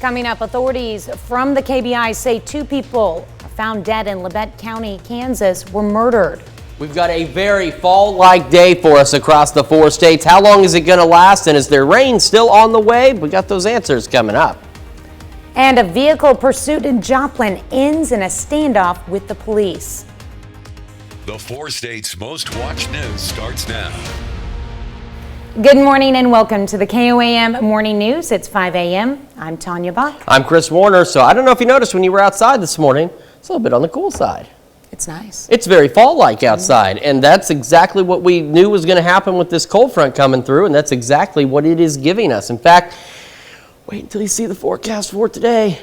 Coming up, authorities from the KBI say 2 people found dead in Labette County, Kansas, were murdered. We've got a very fall-like day for us across the 4 states. How long is it going to last, and is there rain still on the way? We got those answers coming up. And a vehicle pursuit in Joplin ends in a standoff with the police. The 4 states' most watched news starts now. Good morning and welcome to the KOAM Morning News. It's 5 a.m. I'm Tanya Bach. I'm Chris Warner. So I don't know if you noticed when you were outside this morning, it's a little bit on the cool side. It's nice. It's very fall-like outside, and that's exactly what we knew was going to happen with this cold front coming through, and that's exactly what it is giving us. In fact, wait until you see the forecast for today.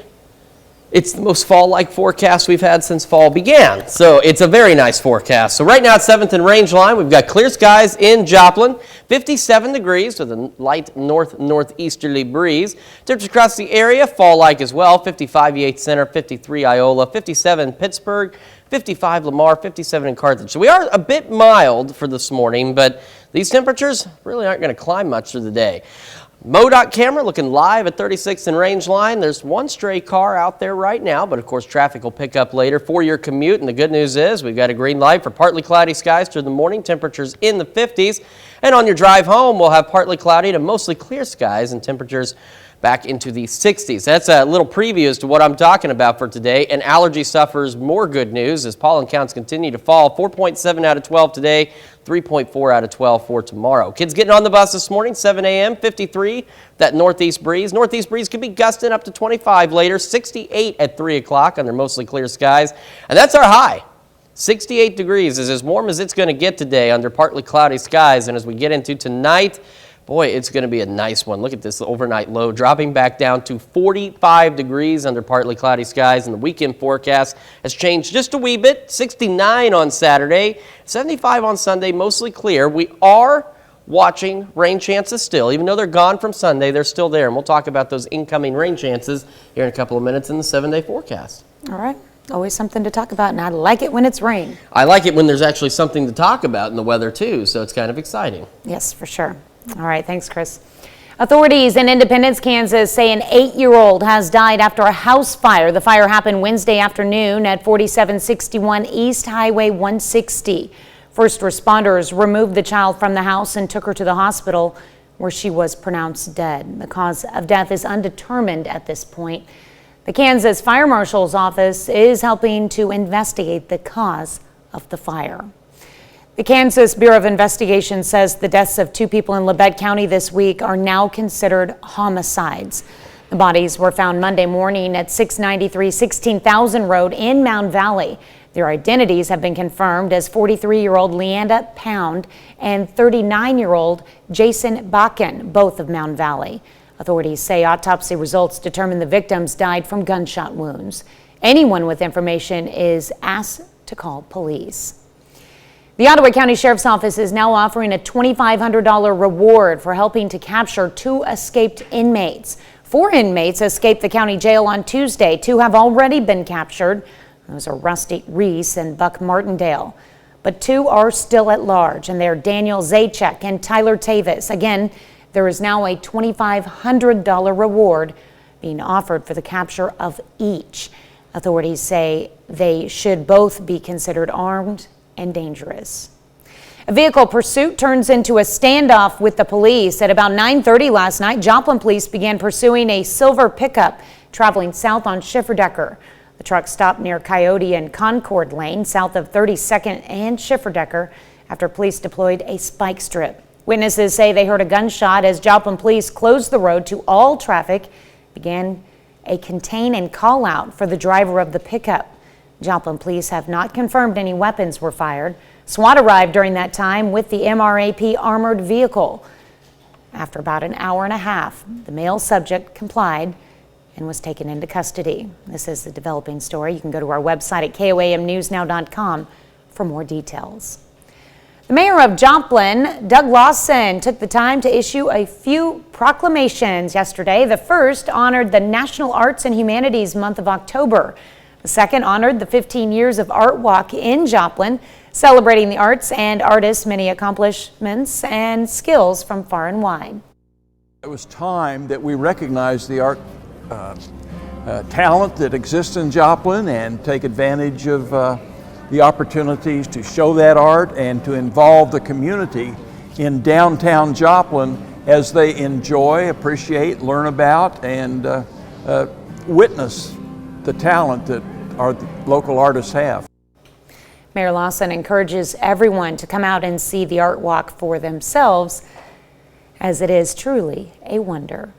It's the most fall-like forecast we've had since fall began. So it's a very nice forecast. So right now at 7th and Range Line, we've got clear skies in Joplin, 57 degrees with a light northeasterly breeze. Temperatures across the area, fall-like as well, 55 Yates Center, 53 Iola, 57 Pittsburgh, 55 Lamar, 57 in Carthage. So we are a bit mild for this morning, but these temperatures really aren't going to climb much through the day. MoDOT camera looking live at 36th and Range Line. There's one stray car out there right now, but of course traffic will pick up later for your commute. And the good news is we've got a green light for partly cloudy skies through the morning, temperatures in the 50s. And on your drive home, we'll have partly cloudy to mostly clear skies and temperatures back into the 60s. That's a little preview as to what I'm talking about for today. And allergy suffers more good news as pollen counts continue to fall. 4.7 out of 12 today, 3.4 out of 12 for tomorrow. Kids getting on the bus this morning, 7 a.m., 53, that northeast breeze. Northeast breeze could be gusting up to 25 later, 68 at 3 o'clock under mostly clear skies. And that's our high. 68 degrees is as warm as it's going to get today under partly cloudy skies. And as we get into tonight, boy, it's going to be a nice one. Look at this overnight low dropping back down to 45 degrees under partly cloudy skies. And the weekend forecast has changed just a wee bit. 69 on Saturday, 75 on Sunday, mostly clear. We are watching rain chances still. Even though they're gone from Sunday, they're still there. And we'll talk about those incoming rain chances here in a couple of minutes in the 7-day forecast. All right. Always something to talk about, and I like it when it's rain. I like it when there's actually something to talk about in the weather, too. So it's kind of exciting. Yes, for sure. All right, thanks, Chris. Authorities in Independence, Kansas say an 8-year-old has died after a house fire. The fire happened Wednesday afternoon at 4761 East Highway 160. First responders removed the child from the house and took her to the hospital where she was pronounced dead. The cause of death is undetermined at this point. The Kansas Fire Marshal's office is helping to investigate the cause of the fire. The Kansas Bureau of Investigation says the deaths of 2 people in Labette County this week are now considered homicides. The bodies were found Monday morning at 693 16,000 Road in Mound Valley. Their identities have been confirmed as 43-year-old Leanda Pound and 39-year-old Jason Bakken, both of Mound Valley. Authorities say autopsy results determine the victims died from gunshot wounds. Anyone with information is asked to call police. The Ottawa County Sheriff's Office is now offering a $2,500 reward for helping to capture 2 escaped inmates. 4 inmates escaped the county jail on Tuesday. 2 have already been captured. Those are Rusty Reese and Buck Martindale. But 2 are still at large, and they're Daniel Zajac and Tyler Tavis. Again, there is now a $2,500 reward being offered for the capture of each. Authorities say they should both be considered armed and dangerous. A vehicle pursuit turns into a standoff with the police. At about 9:30 last night, Joplin police began pursuing a silver pickup traveling south on Schifferdecker. The truck stopped near Coyote and Concord Lane, south of 32nd and Schifferdecker, after police deployed a spike strip. Witnesses say they heard a gunshot as Joplin police closed the road to all traffic, began a contain and call out for the driver of the pickup. Joplin police have not confirmed any weapons were fired. SWAT arrived during that time with the MRAP armored vehicle. After about an hour and a half, the male subject complied and was taken into custody. This is the developing story. You can go to our website at koamnewsnow.com for more details. The mayor of Joplin, Doug Lawson, took the time to issue a few proclamations yesterday. The first honored the National Arts and Humanities Month of October. The second honored the 15 years of Art Walk in Joplin, celebrating the arts and artists' many accomplishments and skills from far and wide. It was time that we recognized the art talent that exists in Joplin and take advantage of the opportunities to show that art and to involve the community in downtown Joplin as they enjoy, appreciate, learn about, and witness the talent that our local artists have. Mayor Lawson encourages everyone to come out and see the art walk for themselves, as it is truly a wonder.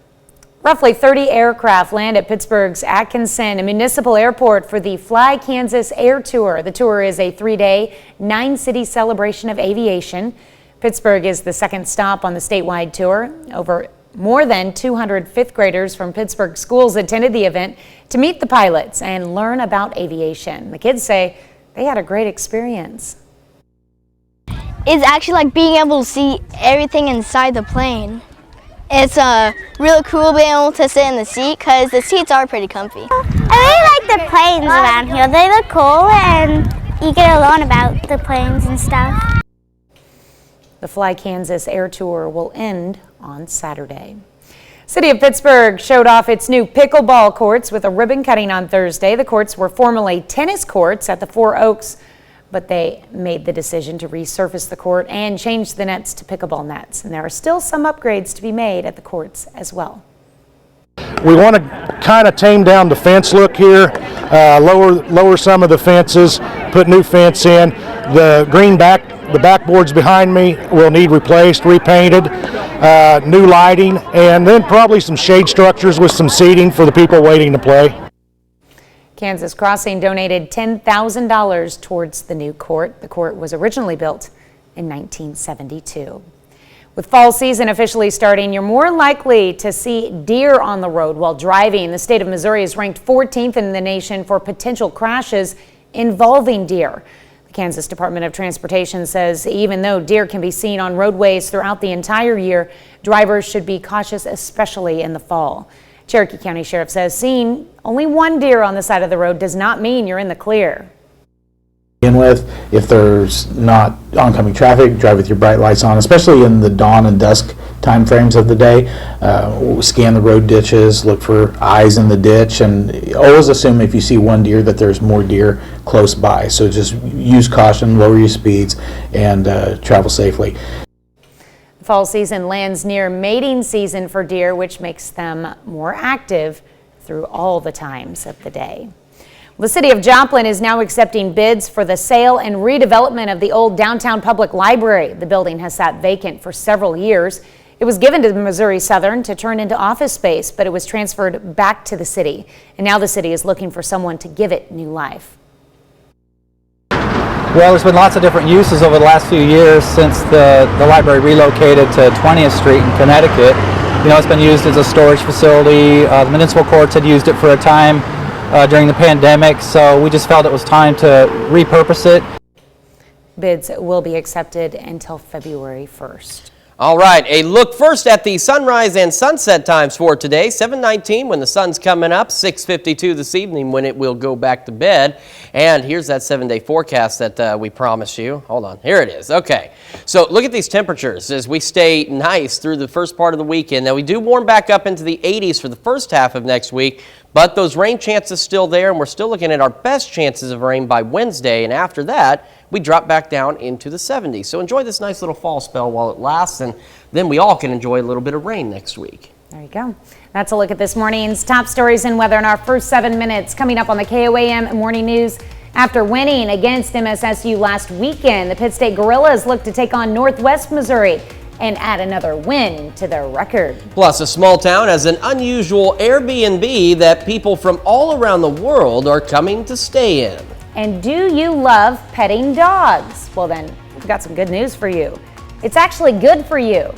Roughly 30 aircraft land at Pittsburgh's Atkinson Municipal Airport for the Fly Kansas Air Tour. The tour is a 3-day, 9-city celebration of aviation. Pittsburgh is the second stop on the statewide tour. More than 200 fifth graders from Pittsburgh schools attended the event to meet the pilots and learn about aviation. The kids say they had a great experience. It's actually like being able to see everything inside the plane. It's really cool being able to sit in the seat because the seats are pretty comfy. I really like the planes around here. They look cool and you get to learn about the planes and stuff. The Fly Kansas Air Tour will end on Saturday. City of Pittsburgh showed off its new pickleball courts with a ribbon cutting on Thursday. The courts were formerly tennis courts at the Four Oaks, but they made the decision to resurface the court and change the nets to pickleball nets. And there are still some upgrades to be made at the courts as well. We want to kind of tame down the fence look here, lower some of the fences, put new fence in. The backboards behind me will need replaced, repainted, new lighting, and then probably some shade structures with some seating for the people waiting to play. Kansas Crossing donated $10,000 towards the new court. The court was originally built in 1972. With fall season officially starting, you're more likely to see deer on the road while driving. The state of Missouri is ranked 14th in the nation for potential crashes involving deer. The Kansas Department of Transportation says even though deer can be seen on roadways throughout the entire year, drivers should be cautious, especially in the fall. Cherokee County Sheriff says seeing only one deer on the side of the road does not mean you're in the clear. If there's not oncoming traffic, drive with your bright lights on, especially in the dawn and dusk time frames of the day. Scan the road ditches, look for eyes in the ditch, and always assume if you see one deer that there's more deer close by. So just use caution, lower your speeds, and travel safely. Fall season lands near mating season for deer, which makes them more active through all the times of the day. The city of Joplin is now accepting bids for the sale and redevelopment of the old downtown public library. The building has sat vacant for several years. It was given to Missouri Southern to turn into office space, but it was transferred back to the city. And now the city is looking for someone to give it new life. Well, there's been lots of different uses over the last few years since the library relocated to 20th Street in Connecticut. You know, it's been used as a storage facility. The municipal courts had used it for a time during the pandemic, so we just felt it was time to repurpose it. Bids will be accepted until February 1st. All right, a look first at the sunrise and sunset times for today. 7:19 when the sun's coming up, 6:52 this evening when it will go back to bed. And here's that 7-day forecast that we promised you. Hold on, here it is. Okay, so look at these temperatures as we stay nice through the first part of the weekend. Now we do warm back up into the 80s for the first half of next week, but those rain chances still there, and we're still looking at our best chances of rain by Wednesday. And after that, we drop back down into the 70s. So enjoy this nice little fall spell while it lasts, and then we all can enjoy a little bit of rain next week. There you go. That's a look at this morning's top stories and weather in our first 7 minutes. Coming up on the KOAM Morning News. After winning against MSSU last weekend, the Pitt State Gorillas look to take on Northwest Missouri and add another win to their record. Plus, a small town has an unusual Airbnb that people from all around the world are coming to stay in. And do you love petting dogs? Well then, we've got some good news for you. It's actually good for you.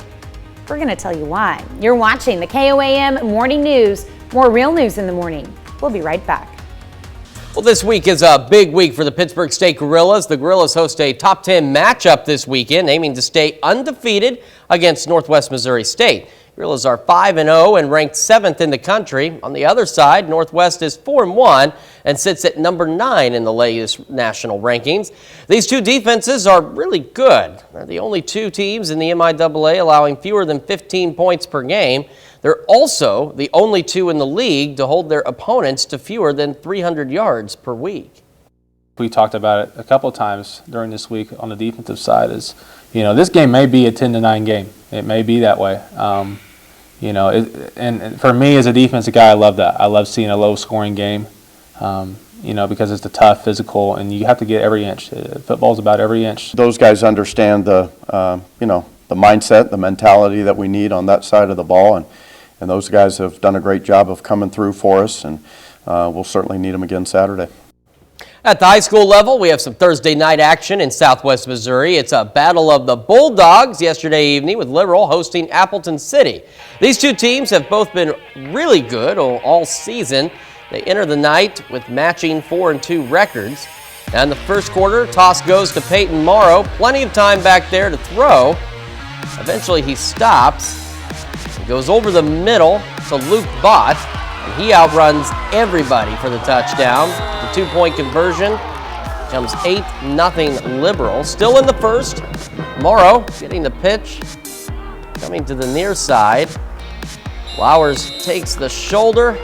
We're going to tell you why. You're watching the KOAM Morning News. More real news in the morning. We'll be right back. Well, this week is a big week for the Pittsburgh State Gorillas. The Gorillas host a top 10 matchup this weekend, aiming to stay undefeated against Northwest Missouri State. Gorillas are 5-0 and ranked 7th in the country. On the other side, Northwest is 4-1 and sits at number 9 in the latest national rankings. These two defenses are really good. They're the only two teams in the MIAA allowing fewer than 15 points per game. They're also the only two in the league to hold their opponents to fewer than 300 yards per week. We talked about it a couple of times during this week on the defensive side. Is, this game may be a 10-9 game. It may be that way. And for me as a defensive guy, I love that. I love seeing a low-scoring game. Because it's a tough, physical, and you have to get every inch. Football's about every inch. Those guys understand the mindset, the mentality that we need on that side of the ball, and those guys have done a great job of coming through for us, and we'll certainly need them again Saturday. At the high school level, we have some Thursday night action in Southwest Missouri. It's a battle of the Bulldogs yesterday evening with Liberal hosting Appleton City. These two teams have both been really good all season. They enter the night with matching 4-2 records. Now in the first quarter, toss goes to Peyton Morrow. Plenty of time back there to throw. Eventually he stops. He goes over the middle to Luke Bott, and he outruns everybody for the touchdown. The 2-point conversion comes 8-0 Liberal. Still in the first. Morrow getting the pitch, coming to the near side. Flowers takes the shoulder,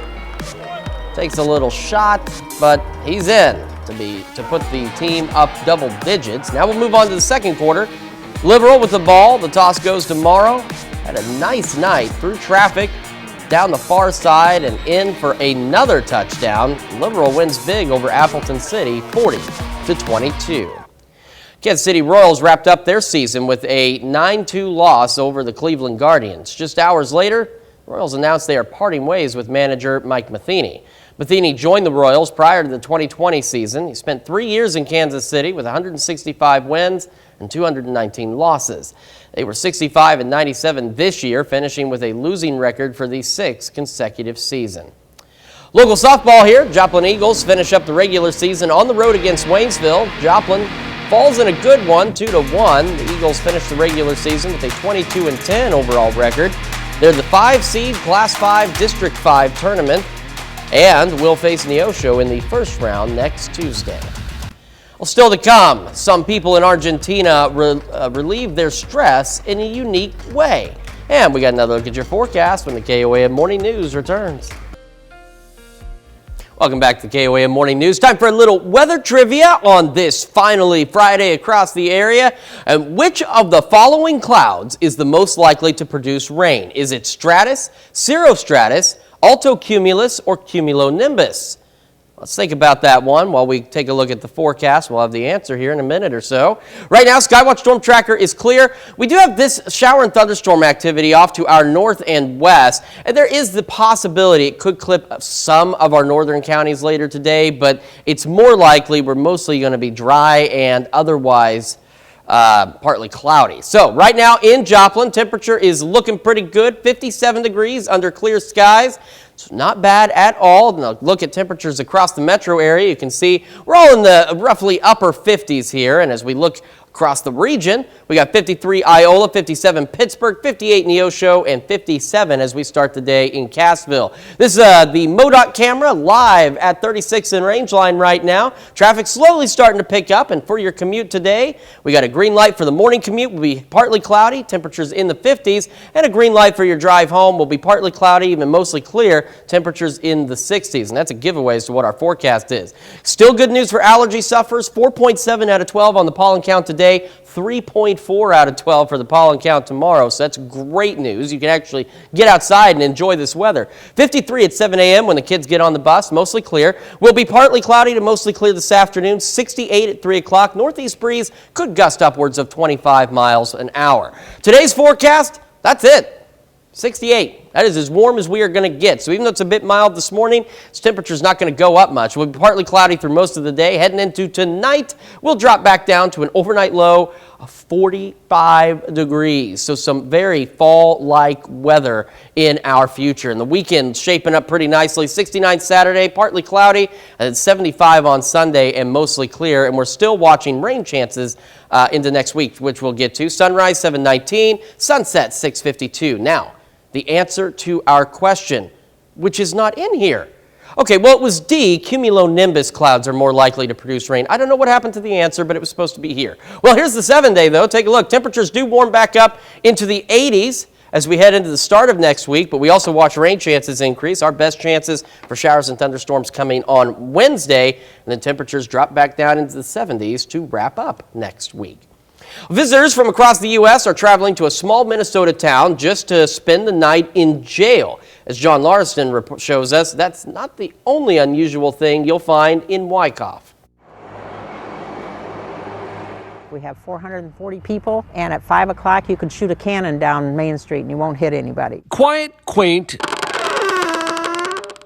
takes a little shot, but he's in to put the team up double digits. Now we'll move on to the second quarter. Liberal with the ball. The toss goes to Morrow. Had a nice night through traffic, down the far side and in for another touchdown. Liberal wins big over Appleton City, 40-22. Kansas City Royals wrapped up their season with a 9-2 loss over the Cleveland Guardians. Just hours later, Royals announced they are parting ways with manager Mike Matheny. Matheny joined the Royals prior to the 2020 season. He spent 3 years in Kansas City with 165 wins and 219 losses. They were 65-97 this year, finishing with a losing record for the 6th consecutive season. Local softball here. Joplin Eagles finish up the regular season on the road against Waynesville. Joplin falls in a good one, 2-1. The Eagles finish the regular season with a 22-10 overall record. They're the 5 seed Class 5 District 5 tournament and will face Neosho in the first round next Tuesday. Well, still to come, some people in Argentina relieve their stress in a unique way. And we got another look at your forecast when the KOAM Morning News returns. Welcome back to KOAM Morning News. Time for a little weather trivia on this finally Friday across the area. And which of the following clouds is the most likely to produce rain? Is it stratus, cirrostratus, altocumulus, or cumulonimbus? Let's think about that one while we take a look at the forecast. We'll have the answer here in a minute or so. Right now, Skywatch Storm Tracker is clear. We do have this shower and thunderstorm activity off to our north and west, and there is the possibility it could clip some of our northern counties later today, but it's more likely we're mostly going to be dry and otherwise partly cloudy. So right now in Joplin, temperature is looking pretty good, 57 degrees under clear skies. It's not bad at all. Now look at temperatures across the metro area. You can see we're all in the roughly upper 50s here. And as we look across the region, we got 53 Iola, 57 Pittsburgh, 58 Neosho, and 57 as we start the day in Cassville. This is the MoDOT camera live at 36 in Rangeline right now. Traffic slowly starting to pick up, and for your commute today, we got a green light for the morning commute. Will be partly cloudy, temperatures in the 50s, and a green light for your drive home will be partly cloudy, even mostly clear, temperatures in the 60s, and that's a giveaway as to what our forecast is. Still good news for allergy sufferers, 4.7 out of 12 on the pollen count today. 3.4 out of 12 for the pollen count tomorrow, so that's great news. You can actually get outside and enjoy this weather. 53 at 7 a.m. when the kids get on the bus, mostly clear. Will be partly cloudy to mostly clear this afternoon. 68 at 3 o'clock. Northeast breeze could gust upwards of 25 miles an hour. Today's forecast, that's it. 68. That is as warm as we are going to get. So even though it's a bit mild this morning, its temperature is not going to go up much. We'll be partly cloudy through most of the day. Heading into tonight, we'll drop back down to an overnight low of 45 degrees. So some very fall-like weather in our future. And the weekend shaping up pretty nicely. 69 Saturday, partly cloudy, and 75 on Sunday and mostly clear. And we're still watching rain chances into next week, which we'll get to. Sunrise 7:19, sunset 6:52. Now, the answer to our question, which is not in here. Okay, well, it was D, cumulonimbus clouds are more likely to produce rain. I don't know what happened to the answer, but it was supposed to be here. Well, here's the 7-day, though. Take a look. Temperatures do warm back up into the 80s as we head into the start of next week, but we also watch rain chances increase. Our best chances for showers and thunderstorms coming on Wednesday, and then temperatures drop back down into the 70s to wrap up next week. Visitors from across the U.S. are traveling to a small Minnesota town just to spend the night in jail. As John Larston shows us, that's not the only unusual thing you'll find in Wyckoff. We have 440 people, and at 5 o'clock you could shoot a cannon down Main Street and you won't hit anybody. Quiet, quaint,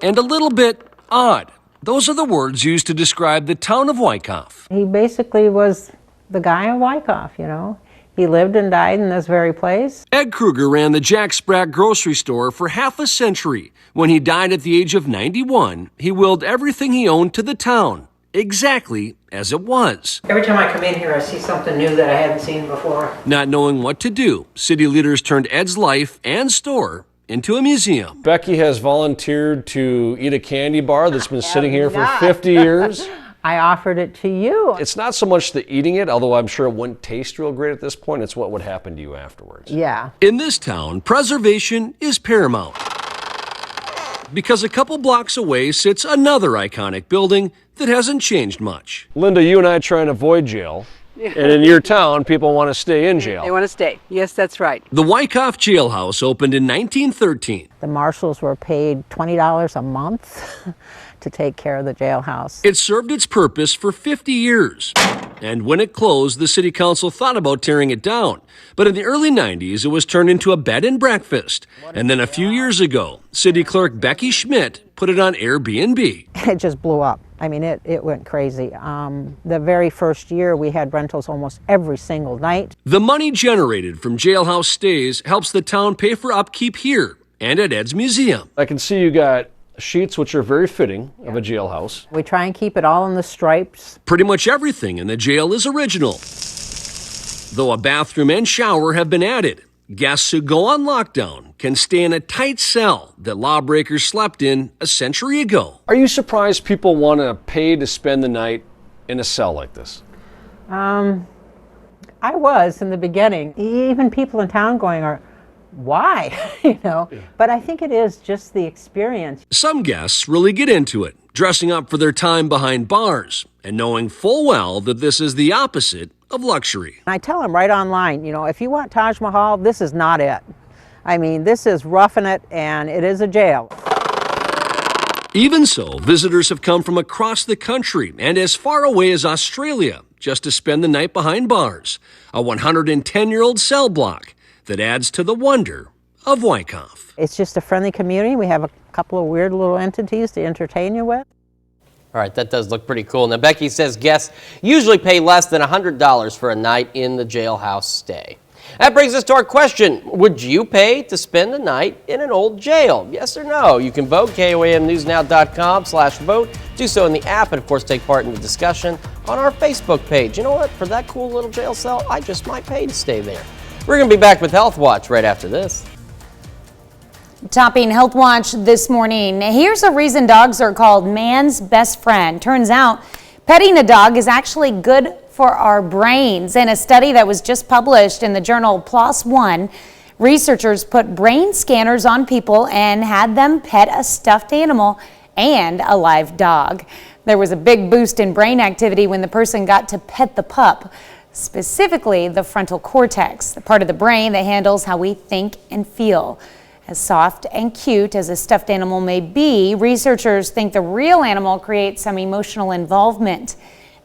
and a little bit odd. Those are the words used to describe the town of Wyckoff. He basically was the guy of Wyckoff, you know. He lived and died in this very place. Ed Kruger ran the Jack Spratt grocery store for half a century. When he died at the age of 91, he willed everything he owned to the town, exactly as it was. Every time I come in here, I see something new that I hadn't seen before. Not knowing what to do, city leaders turned Ed's life and store into a museum. Becky has volunteered to eat a candy bar that's been sitting here for 50 years. I offered it to you. It's not so much the eating it, although I'm sure it wouldn't taste real great at this point. It's what would happen to you afterwards. Yeah. In this town, preservation is paramount. Because a couple blocks away sits another iconic building that hasn't changed much. Linda, you and I try and avoid jail. And in your town, people want to stay in jail. They want to stay. Yes, that's right. The Wyckoff Jailhouse opened in 1913. The marshals were paid $20 a month to take care of the jailhouse. It served its purpose for 50 years. And when it closed, the city council thought about tearing it down. But in the early 90s, it was turned into a bed and breakfast. And then a few years ago, city clerk Becky Schmidt put it on Airbnb. It just blew up. I mean, it went crazy. The very first year, we had rentals almost every single night. The money generated from jailhouse stays helps the town pay for upkeep here and at Ed's museum. I can see you got sheets, which are very fitting of a jailhouse. We try and keep it all in the stripes. Pretty much everything in the jail is original, though a bathroom and shower have been added. Guests who go on lockdown can stay in a tight cell that lawbreakers slept in a century ago. Are you surprised people want to pay to spend the night in a cell like this? I was in the beginning. Even people in town going, why? You know, but I think it is just the experience. Some guests really get into it, dressing up for their time behind bars and knowing full well that this is the opposite of luxury. I tell them right online, you know, if you want Taj Mahal, this is not it. I mean, this is roughing it, and it is a jail. Even so, visitors have come from across the country and as far away as Australia just to spend the night behind bars, a 110-year-old cell block that adds to the wonder of Wyckoff. It's just a friendly community. We have a couple of weird little entities to entertain you with. All right, that does look pretty cool. Now, Becky says guests usually pay less than $100 for a night in the jailhouse stay. That brings us to our question. Would you pay to spend the night in an old jail? Yes or no? You can vote, KOAMNewsNow.com/vote. Do so in the app and, of course, take part in the discussion on our Facebook page. You know what? For that cool little jail cell, I just might pay to stay there. We're going to be back with Health Watch right after this. Topping Health Watch this morning. Here's a reason dogs are called man's best friend. Turns out petting a dog is actually good for our brains. In a study that was just published in the journal PLOS One, researchers put brain scanners on people and had them pet a stuffed animal and a live dog. There was a big boost in brain activity when the person got to pet the pup, specifically the frontal cortex, the part of the brain that handles how we think and feel. As soft and cute as a stuffed animal may be, researchers think the real animal creates some emotional involvement,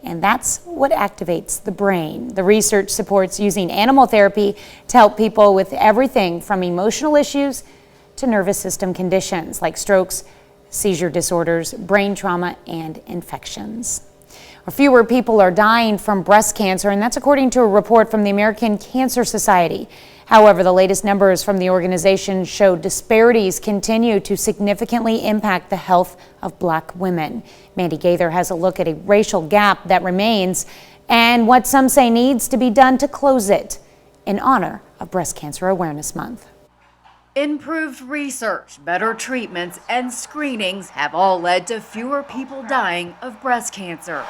and that's what activates the brain. The research supports using animal therapy to help people with everything from emotional issues to nervous system conditions like strokes, seizure disorders, brain trauma, and infections. Fewer people are dying from breast cancer, and that's according to a report from the American Cancer Society. However, the latest numbers from the organization show disparities continue to significantly impact the health of Black women. Mandy Gaither has a look at a racial gap that remains and what some say needs to be done to close it in honor of Breast Cancer Awareness Month. Improved research, better treatments, and screenings have all led to fewer people dying of breast cancer.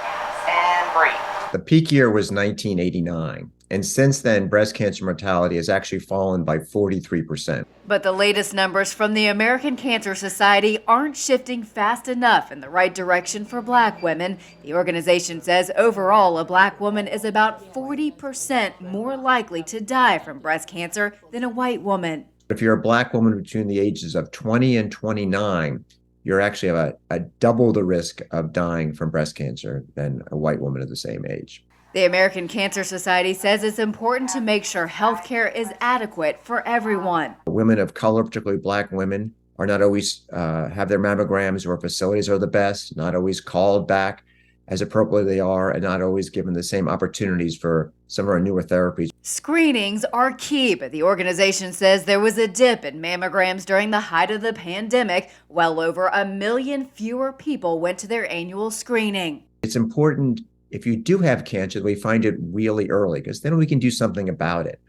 The peak year was 1989. And since then, breast cancer mortality has actually fallen by 43%. But the latest numbers from the American Cancer Society aren't shifting fast enough in the right direction for Black women. The organization says overall, a Black woman is about 40% more likely to die from breast cancer than a white woman. If you're a Black woman between the ages of 20 and 29, you're actually have a double the risk of dying from breast cancer than a white woman of the same age. The American Cancer Society says it's important to make sure health care is adequate for everyone. Women of color, particularly Black women, are not always have their mammograms or facilities are the best, not always called back as appropriately they are, and not always given the same opportunities for some of our newer therapies. Screenings are key, but the organization says there was a dip in mammograms during the height of the pandemic. Well over 1 million fewer people went to their annual screening. It's important if you do have cancer that we find it really early, because then we can do something about it.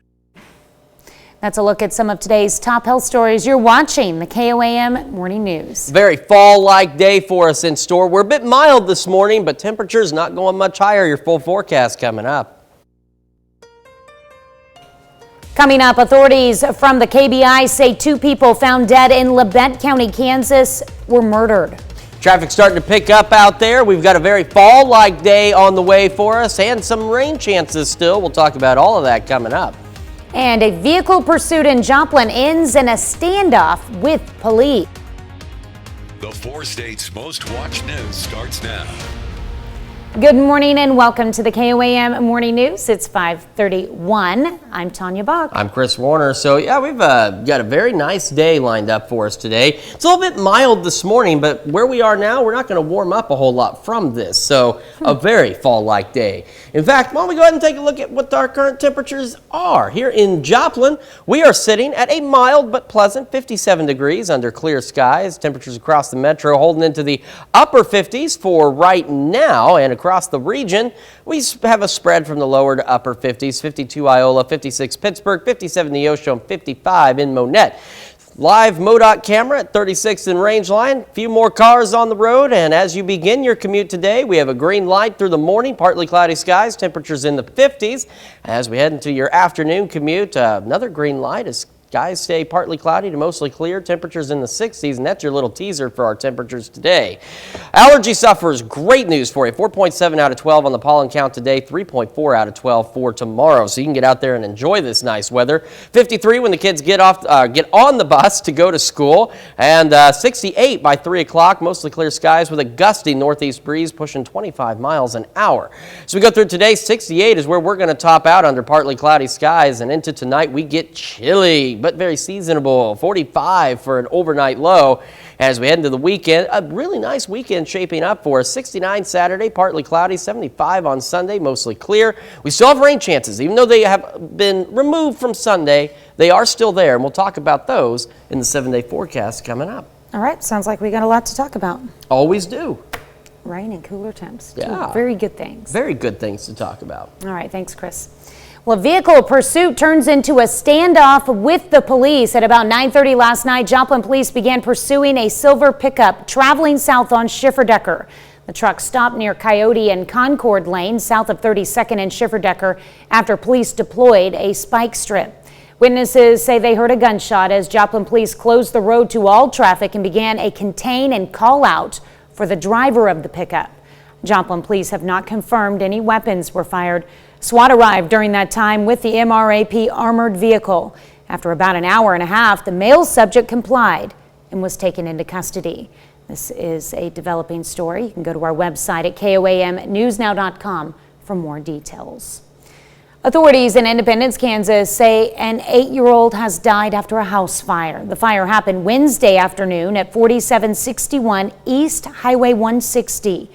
That's a look at some of today's top health stories. You're watching the KOAM Morning News. Very fall-like day for us in store. We're a bit mild this morning, but temperatures not going much higher. Your full forecast coming up. Coming up, authorities from the KBI say 2 people found dead in Labette County, Kansas were murdered. Traffic starting to pick up out there. We've got a very fall-like day on the way for us and some rain chances still. We'll talk about all of that coming up. And a vehicle pursuit in Joplin ends in a standoff with police. The 4 states' most watched news starts now. Good morning and welcome to the KOAM Morning News. It's 5:31. I'm Tanya Buck. I'm Chris Warner. So yeah, we've got a very nice day lined up for us today. It's a little bit mild this morning, but where we are now, we're not going to warm up a whole lot from this. So a very fall-like day. In fact, why don't we go ahead and take a look at what our current temperatures are. Here in Joplin, we are sitting at a mild but pleasant 57 degrees under clear skies. Temperatures across the metro holding into the upper 50s for right now, and across the region, we have a spread from the lower to upper 50s, 52 Iola, 56 Pittsburgh, 57 Neosho, and 55 in Monette. Live MoDOT camera at 36 in Rangeline. A few more cars on the road, and as you begin your commute today, we have a green light through the morning, partly cloudy skies, temperatures in the 50s. As we head into your afternoon commute, another green light as skies stay partly cloudy to mostly clear, temperatures in the 60s, and that's your little teaser for our temperatures today. Allergy sufferers, great news for you. 4.7 out of 12 on the pollen count today, 3.4 out of 12 for tomorrow. So you can get out there and enjoy this nice weather. 53 when the kids get on the bus to go to school, and 68 by 3 o'clock. Mostly clear skies with a gusty northeast breeze pushing 25 miles an hour. So we go through today, 68 is where we're going to top out under partly cloudy skies, and into tonight we get chilly, but very seasonable. 45 for an overnight low. As we head into the weekend, a really nice weekend shaping up for us. 69 Saturday, partly cloudy, 75 on Sunday, mostly clear. We still have rain chances. Even though they have been removed from Sunday, they are still there, and we'll talk about those in the 7-day forecast coming up. All right, sounds like we got a lot to talk about. Always do. Rain and cooler temps. Yeah. Two very good things. Very good things to talk about. All right, thanks, Chris. Well, vehicle pursuit turns into a standoff with the police. At about 9:30 last night, Joplin police began pursuing a silver pickup traveling south on Schifferdecker. The truck stopped near Coyote and Concord Lane, south of 32nd and Schifferdecker, after police deployed a spike strip. Witnesses say they heard a gunshot as Joplin police closed the road to all traffic and began a contain and call out for the driver of the pickup. Joplin police have not confirmed any weapons were fired. SWAT arrived during that time with the MRAP armored vehicle. After about an hour and a half, the male subject complied and was taken into custody. This is a developing story. You can go to our website at KOAMnewsnow.com for more details. Authorities in Independence, Kansas say an 8-year-old has died after a house fire. The fire happened Wednesday afternoon at 4761 East Highway 160.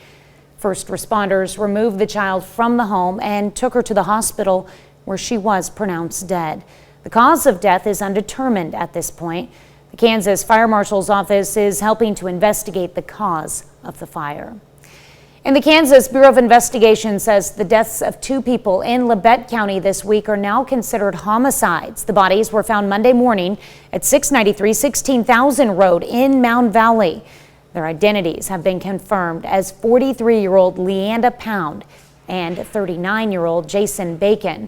First responders removed the child from the home and took her to the hospital where she was pronounced dead. The cause of death is undetermined at this point. The Kansas Fire Marshal's office is helping to investigate the cause of the fire. And the Kansas Bureau of Investigation says the deaths of 2 people in Labette County this week are now considered homicides. The bodies were found Monday morning at 693 16,000 Road in Mound Valley. Their identities have been confirmed as 43-year-old Leanda Pound and 39-year-old Jason Bacon.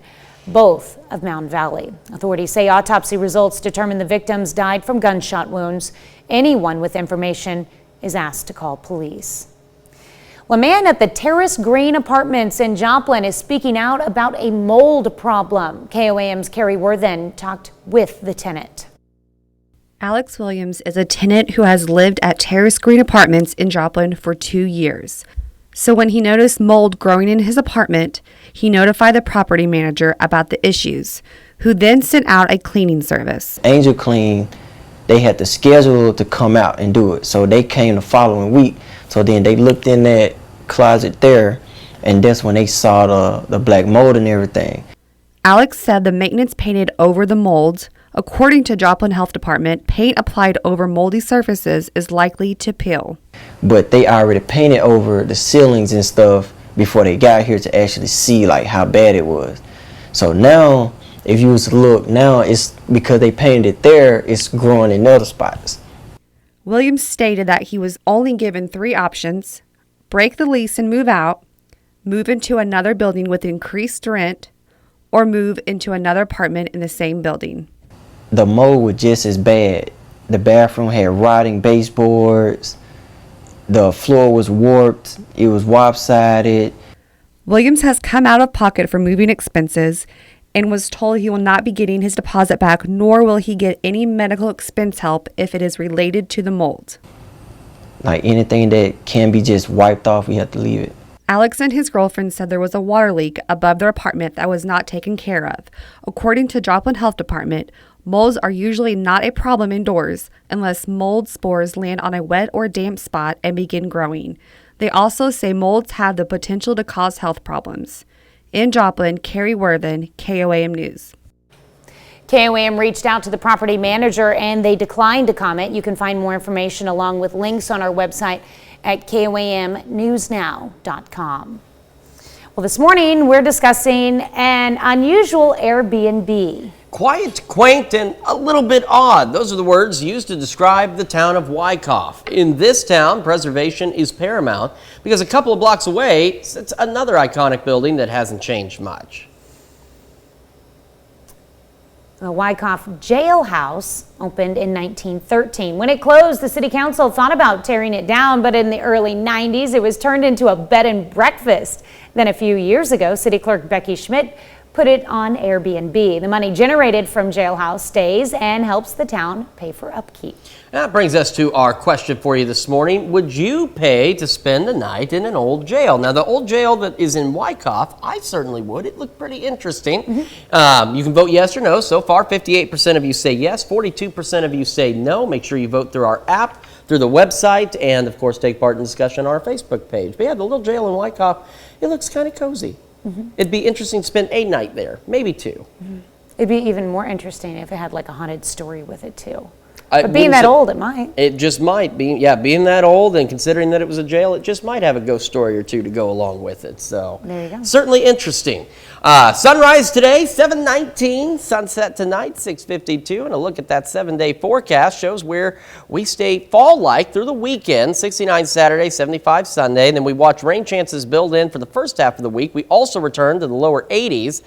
both of Mound Valley. Authorities say autopsy results determine the victims died from gunshot wounds. Anyone with information is asked to call police. A man at the Terrace Green Apartments in Joplin is speaking out about a mold problem. KOAM's Carrie Worthen talked with the tenant. Alex Williams is a tenant who has lived at Terrace Green Apartments in Joplin for 2 years. So when he noticed mold growing in his apartment, he notified the property manager about the issues, who then sent out a cleaning service. Angel Clean, they had to schedule to come out and do it. So they came the following week. So then they looked in that closet there, and that's when they saw the black mold and everything. Alex said the maintenance painted over the molds. According to Joplin Health Department, paint applied over moldy surfaces is likely to peel. But they already painted over the ceilings and stuff before they got here to actually see like how bad it was. So now, if you was to look, now it's because they painted it there, it's growing in other spots. Williams stated that he was only given 3 options: break the lease and move out, move into another building with increased rent, or move into another apartment in the same building. The mold was just as bad. The bathroom had rotting baseboards. The floor was warped. It was lopsided. Williams has come out of pocket for moving expenses and was told he will not be getting his deposit back, nor will he get any medical expense help if it is related to the mold. Like anything that can be just wiped off, we have to leave it. Alex and his girlfriend said there was a water leak above their apartment that was not taken care of. According to Joplin Health Department, molds are usually not a problem indoors unless mold spores land on a wet or damp spot and begin growing. They also say molds have the potential to cause health problems. In Joplin, Carrie Worthen, KOAM News. KOAM reached out to the property manager and they declined to comment. You can find more information along with links on our website at KOAMnewsnow.com. Well, this morning we're discussing an unusual Airbnb. Quiet, quaint, and a little bit odd. Those are the words used to describe the town of Wyckoff. In this town, preservation is paramount because a couple of blocks away sits another iconic building that hasn't changed much. The Wyckoff jailhouse opened in 1913. When it closed, the city council thought about tearing it down, but in the early 90s, it was turned into a bed and breakfast. Then a few years ago, City Clerk Becky Schmidt put it on Airbnb. The money generated from jailhouse stays and helps the town pay for upkeep. That brings us to our question for you this morning. Would you pay to spend a night in an old jail? Now, the old jail that is in Wyckoff, I certainly would. It looked pretty interesting. You can vote yes or no. So far, 58% of you say yes, 42% of you say no. Make sure you vote through our app, through the website, and of course, take part in discussion on our Facebook page. But yeah, the little jail in Wyckoff, it looks kind of cozy. It'd be interesting to spend a night there, maybe 2. It'd be even more interesting if it had like a haunted story with it too. But being that old, it might. It just might be, yeah, being that old and considering that it was a jail, it just might have a ghost story or 2 to go along with it. So there you go. Certainly interesting. Sunrise today, 7:19. Sunset tonight, 6:52. And a look at that 7-day forecast shows where we stay fall-like through the weekend. 69 Saturday, 75 Sunday. And then we watch rain chances build in for the first half of the week. We also return to the lower 80s.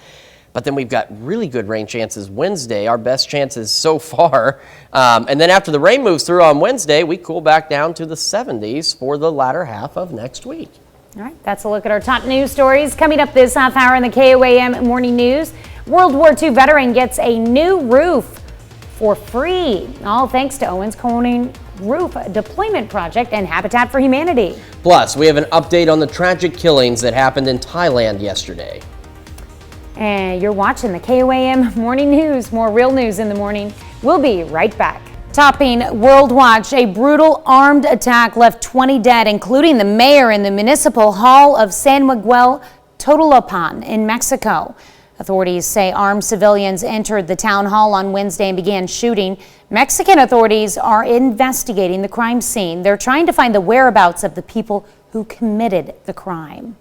But then we've got really good rain chances Wednesday, our best chances so far. And then after the rain moves through on Wednesday, we cool back down to the 70s for the latter half of next week. All right, that's a look at our top news stories. Coming up this half hour in the KOAM Morning News, World War II veteran gets a new roof for free. All thanks to Owens Corning Roof Deployment Project and Habitat for Humanity. Plus, we have an update on the tragic killings that happened in Thailand yesterday. And you're watching the KOAM Morning News. More real news in the morning. We'll be right back. Topping World Watch, a brutal armed attack left 20 dead, including the mayor in the Municipal Hall of San Miguel Totolapan in Mexico. Authorities say armed civilians entered the town hall on Wednesday and began shooting. Mexican authorities are investigating the crime scene. They're trying to find the whereabouts of the people who committed the crime.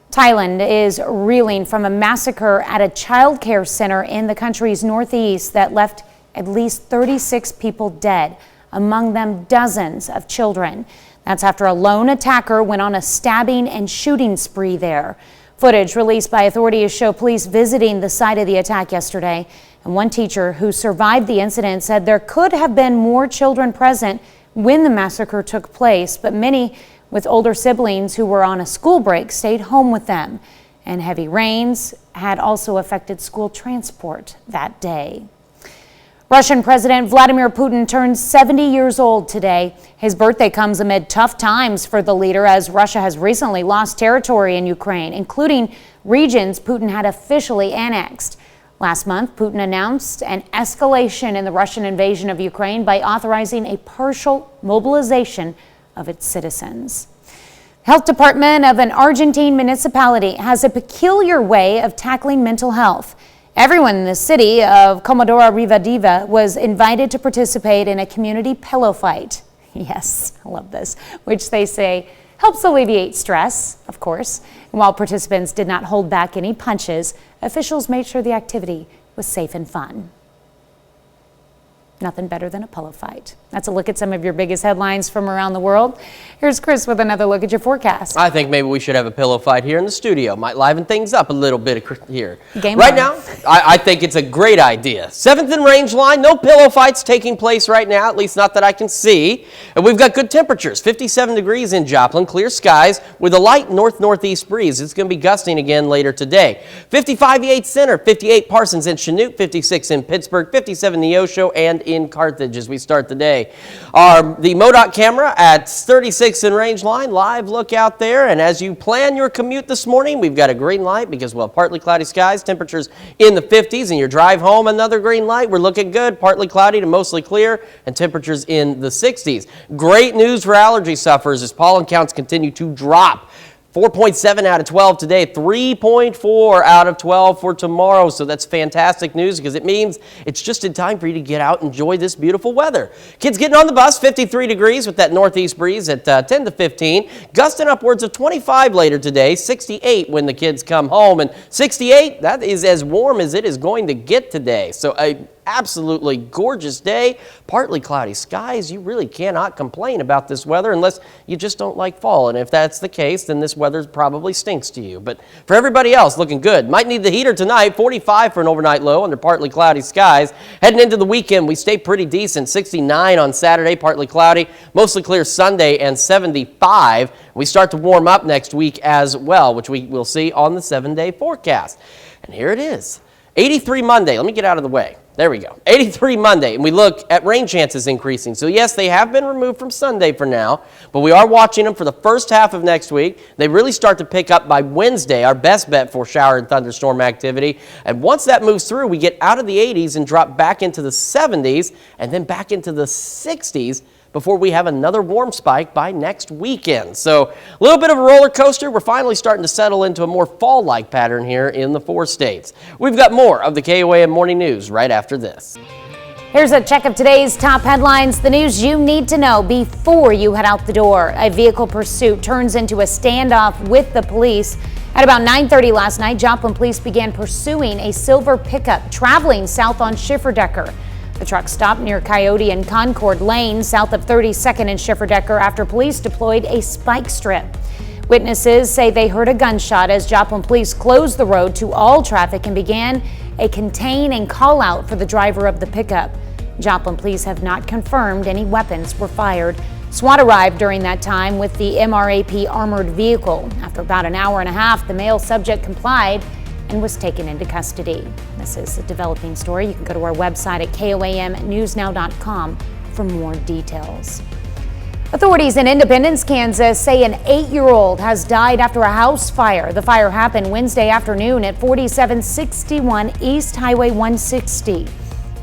Thailand is reeling from a massacre at a child care center in the country's northeast that left at least 36 people dead, among them dozens of children. That's after a lone attacker went on a stabbing and shooting spree there. Footage released by authorities show police visiting the site of the attack yesterday. And one teacher who survived the incident said there could have been more children present when the massacre took place, but many with older siblings who were on a school break stayed home with them. And heavy rains had also affected school transport that day. Russian President Vladimir Putin turns 70 years old today. His birthday comes amid tough times for the leader as Russia has recently lost territory in Ukraine, including regions Putin had officially annexed. Last month, Putin announced an escalation in the Russian invasion of Ukraine by authorizing a partial mobilization of its citizens. Health department of an Argentine municipality has a peculiar way of tackling mental health. Everyone in the city of Comodoro Rivadavia was invited to participate in a community pillow fight. Yes, I love this, which they say helps alleviate stress, of course. And while participants did not hold back any punches, officials made sure the activity was safe and fun. Nothing better than a pillow fight. That's a look at some of your biggest headlines from around the world. Here's Chris with another look at your forecast. I think maybe we should have a pillow fight here in the studio. Might liven things up a little bit here. Game right on. now, I think it's a great idea. 7th and range line, no pillow fights taking place right now, at least not that I can see. And we've got good temperatures, 57 degrees in Joplin, clear skies with a light north-northeast breeze. It's going to be gusting again later today. 55 8 Center, 58 Parsons and Chanute, 56 in Pittsburgh, 57 Neosho and in Carthage as we start the day. The MoDOT camera at 36 in range line, live look out there. And as you plan your commute this morning, we've got a green light because, well, partly cloudy skies, temperatures in the 50s, and your drive home, another green light. We're looking good, partly cloudy to mostly clear, and temperatures in the 60s. Great news for allergy sufferers as pollen counts continue to drop. 4.7 out of 12 today, 3.4 out of 12 for tomorrow. So that's fantastic news because it means it's just in time for you to get out and enjoy this beautiful weather. Kids getting on the bus, 53 degrees with that northeast breeze at 10 to 15. Gusting upwards of 25 later today, 68 when the kids come home. And 68, that is as warm as it is going to get today. So absolutely gorgeous day, partly cloudy skies. You really cannot complain about this weather unless you just don't like fall. And if that's the case, then this weather probably stinks to you. But for everybody else, looking good. Might need the heater tonight, 45 for an overnight low under partly cloudy skies. Heading into the weekend, we stay pretty decent, 69 on Saturday, partly cloudy, mostly clear Sunday, and 75. We start to warm up next week as well, which we will see on the 7-day forecast. And here it is, 83 Monday. Let me get out of the way. There we go. 83 Monday, and we look at rain chances increasing. So yes, they have been removed from Sunday for now, but we are watching them for the first half of next week. They really start to pick up by Wednesday, our best bet for shower and thunderstorm activity. And once that moves through, we get out of the 80s and drop back into the 70s and then back into the 60s before we have another warm spike by next weekend. So a little bit of a roller coaster. We're finally starting to settle into a more fall-like pattern here in the 4 states. We've got more of the KOAM Morning News right after this. Here's a check of today's top headlines, the news you need to know before you head out the door. A vehicle pursuit turns into a standoff with the police. At about 9:30 last night, Joplin police began pursuing a silver pickup traveling south on Schifferdecker. The truck stopped near Coyote and Concord Lane, south of 32nd and Schifferdecker, after police deployed a spike strip. Witnesses say they heard a gunshot as Joplin police closed the road to all traffic and began a contain and call out for the driver of the pickup. Joplin police have not confirmed any weapons were fired. SWAT arrived during that time with the MRAP armored vehicle. After about an hour and a half, the male subject complied and was taken into custody. This is a developing story. You can go to our website at KOAMnewsnow.com for more details. Authorities in Independence, Kansas say an 8-year-old has died after a house fire. The fire happened Wednesday afternoon at 4761 East Highway 160.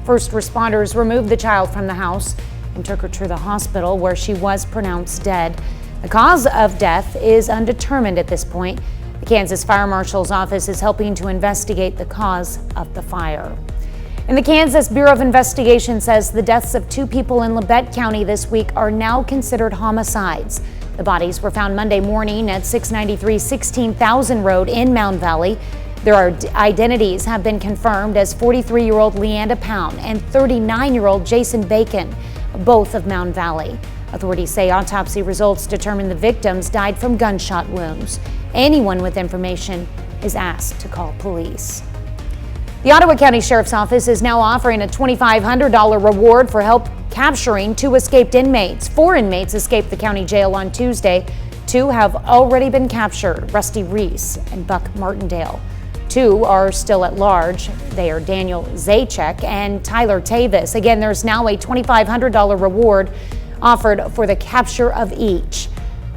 First responders removed the child from the house and took her to the hospital where she was pronounced dead. The cause of death is undetermined at this point. The Kansas Fire Marshal's office is helping to investigate the cause of the fire. And the Kansas Bureau of Investigation says the deaths of 2 people in Labette County this week are now considered homicides. The bodies were found Monday morning at 693 16,000 Road in Mound Valley. Their identities have been confirmed as 43-year-old Leanda Pound and 39-year-old Jason Bacon, both of Mound Valley. Authorities say autopsy results determine the victims died from gunshot wounds. Anyone with information is asked to call police. The Ottawa County Sheriff's Office is now offering a $2,500 reward for help capturing 2 escaped inmates. 4 inmates escaped the county jail on Tuesday. 2 have already been captured, Rusty Reese and Buck Martindale. 2 are still at large. They are Daniel Zajac and Tyler Tavis. Again, there's now a $2,500 reward offered for the capture of each.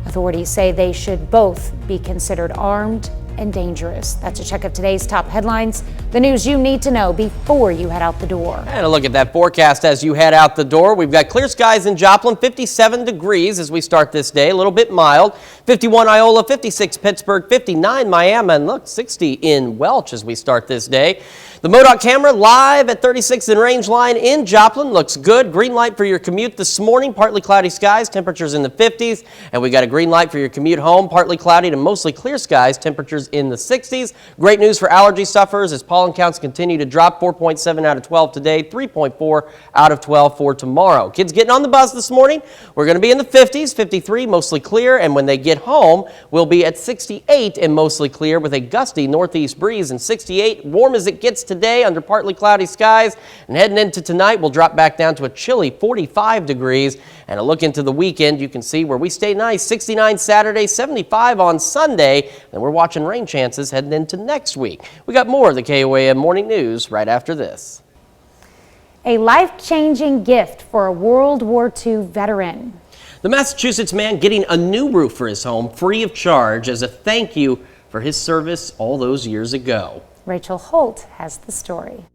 Authorities say they should both be considered armed and dangerous. That's a check of today's top headlines, the news you need to know before you head out the door. And a look at that forecast as you head out the door. We've got clear skies in Joplin, 57 degrees as we start this day, a little bit mild. 51 Iola, 56 Pittsburgh, 59 Miami, and look, 60 in Welch as we start this day. The MoDOT camera live at 36 in Rangeline in Joplin. Looks good. Green light for your commute this morning. Partly cloudy skies, temperatures in the 50s. And we got a green light for your commute home. Partly cloudy to mostly clear skies, temperatures in the 60s. Great news for allergy sufferers as pollen counts continue to drop. 4.7 out of 12 today, 3.4 out of 12 for tomorrow. Kids getting on the bus this morning. We're going to be in the 50s, 53, mostly clear. And when they get home, we'll be at 68 and mostly clear with a gusty northeast breeze and 68. Warm as it gets today under partly cloudy skies, and heading into tonight we'll drop back down to a chilly 45 degrees. And a look into the weekend, you can see where we stay nice. 69 Saturday, 75 on Sunday, and we're watching rain chances heading into next week. We got more of the KOAM Morning News right after this. A life-changing gift for a World War II veteran. The Massachusetts man getting a new roof for his home free of charge as a thank you for his service all those years ago. Rachel Holt has the story.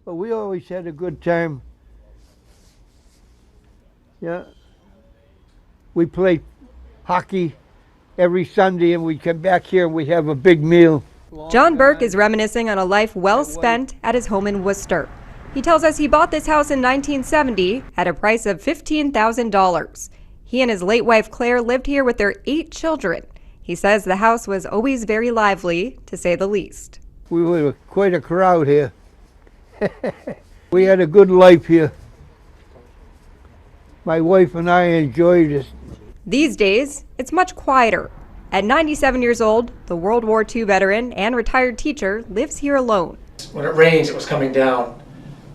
But we always had a good time. Yeah. We played hockey every Sunday and we'd come back here and we'd have a big meal. John Burke is reminiscing on a life well spent at his home in Worcester. He tells us he bought this house in 1970 at a price of $15,000. He and his late wife Claire lived here with their 8 children. He says the house was always very lively, to say the least. We were quite a crowd here. We had a good life here. My wife and I enjoyed it. These days, it's much quieter. At 97 years old, the World War II veteran and retired teacher lives here alone. When it rains, it was coming down,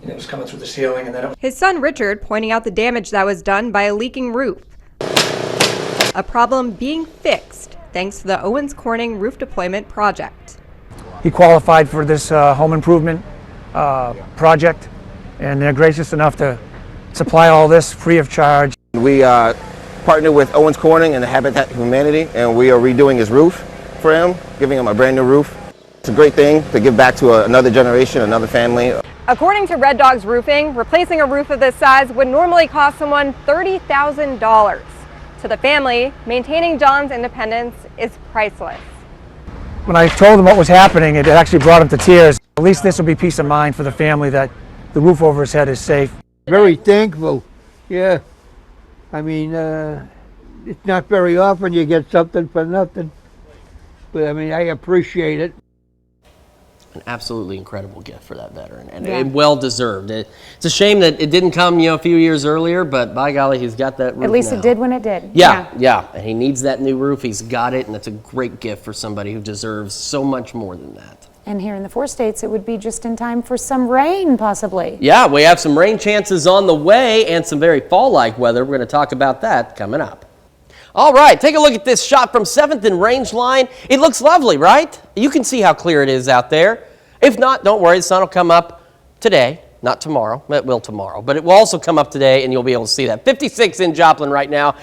and it was coming through the ceiling, and then His son Richard pointing out the damage that was done by a leaking roof. A problem being fixed thanks to the Owens Corning roof deployment project. He qualified for this home improvement project, and they're gracious enough to supply all this free of charge. We partnered with Owens Corning and the Habitat for Humanity, and we are redoing his roof for him, giving him a brand new roof. It's a great thing to give back to another generation, another family. According to Red Dog's Roofing, replacing a roof of this size would normally cost someone $30,000. To the family, maintaining John's independence is priceless. When I told him what was happening, it actually brought him to tears. At least this will be peace of mind for the family that the roof over his head is safe. Very thankful, yeah. I mean, it's not very often you get something for nothing. But I mean, I appreciate it. An absolutely incredible gift for that veteran, and well deserved. It's a shame that it didn't come, a few years earlier, but by golly, he's got that roof At least now. it did when it did. Yeah, and he needs that new roof. He's got it, and it's a great gift for somebody who deserves so much more than that. And here in the 4 states, it would be just in time for some rain, possibly. Yeah, we have some rain chances on the way and some very fall-like weather. We're going to talk about that coming up. All right, take a look at this shot from 7th and Rangeline. It looks lovely, right? You can see how clear it is out there. If not, don't worry, the sun will come up today, not tomorrow. It will tomorrow, but it will also come up today, and you'll be able to see that. 56 in Joplin right now.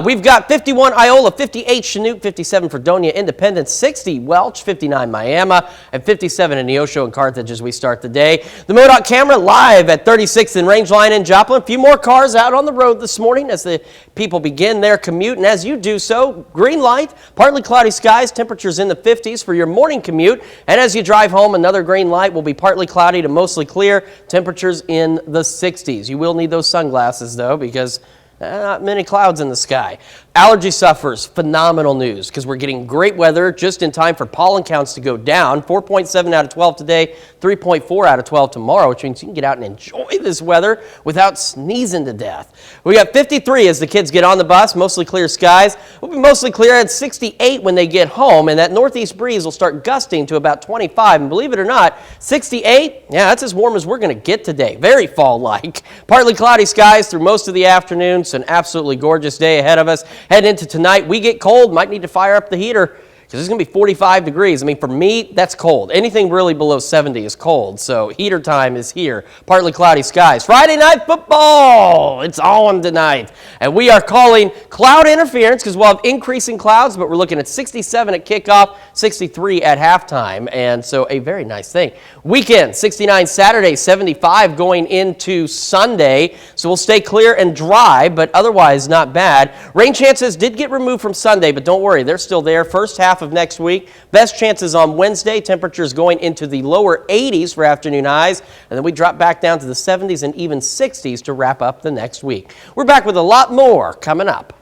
We've got 51 Iola, 58 Chanute, 57 Fredonia, Independence, 60 Welch, 59 Miami, and 57 in Neosho and Carthage as we start the day. The MoDOT camera live at 36th and Rangeline in Joplin. A few more cars out on the road this morning as the people begin their commute, and as you do so, green light, partly cloudy skies, temperatures in the 50s for your morning commute, and as you drive home, another green light will be partly cloudy to mostly clear, temperatures in the 60s. You will need those sunglasses though, because not many clouds in the sky. Allergy sufferers, phenomenal news because we're getting great weather just in time for pollen counts to go down. 4.7 out of 12 today, 3.4 out of 12 tomorrow, which means you can get out and enjoy this weather without sneezing to death. We got 53 as the kids get on the bus, mostly clear skies. We'll be mostly clear at 68 when they get home, and that northeast breeze will start gusting to about 25. And believe it or not, 68, yeah, that's as warm as we're going to get today. Very fall-like. Partly cloudy skies through most of the afternoon, so an absolutely gorgeous day ahead of us. Heading into tonight, we get cold, might need to fire up the heater because it's going to be 45 degrees. I mean, for me, that's cold. Anything really below 70 is cold, so heater time is here. Partly cloudy skies. Friday night football, it's on tonight. And we are calling cloud interference because we'll have increasing clouds, but we're looking at 67 at kickoff, 63 at halftime, and so a very nice thing. Weekend, 69 Saturday, 75 going into Sunday, so we'll stay clear and dry, but otherwise not bad. Rain chances did get removed from Sunday, but don't worry, they're still there. First half of next week. Best chances on Wednesday. Temperatures going into the lower 80s for afternoon highs, and then we drop back down to the 70s and even 60s to wrap up the next week. We're back with a lot more coming up.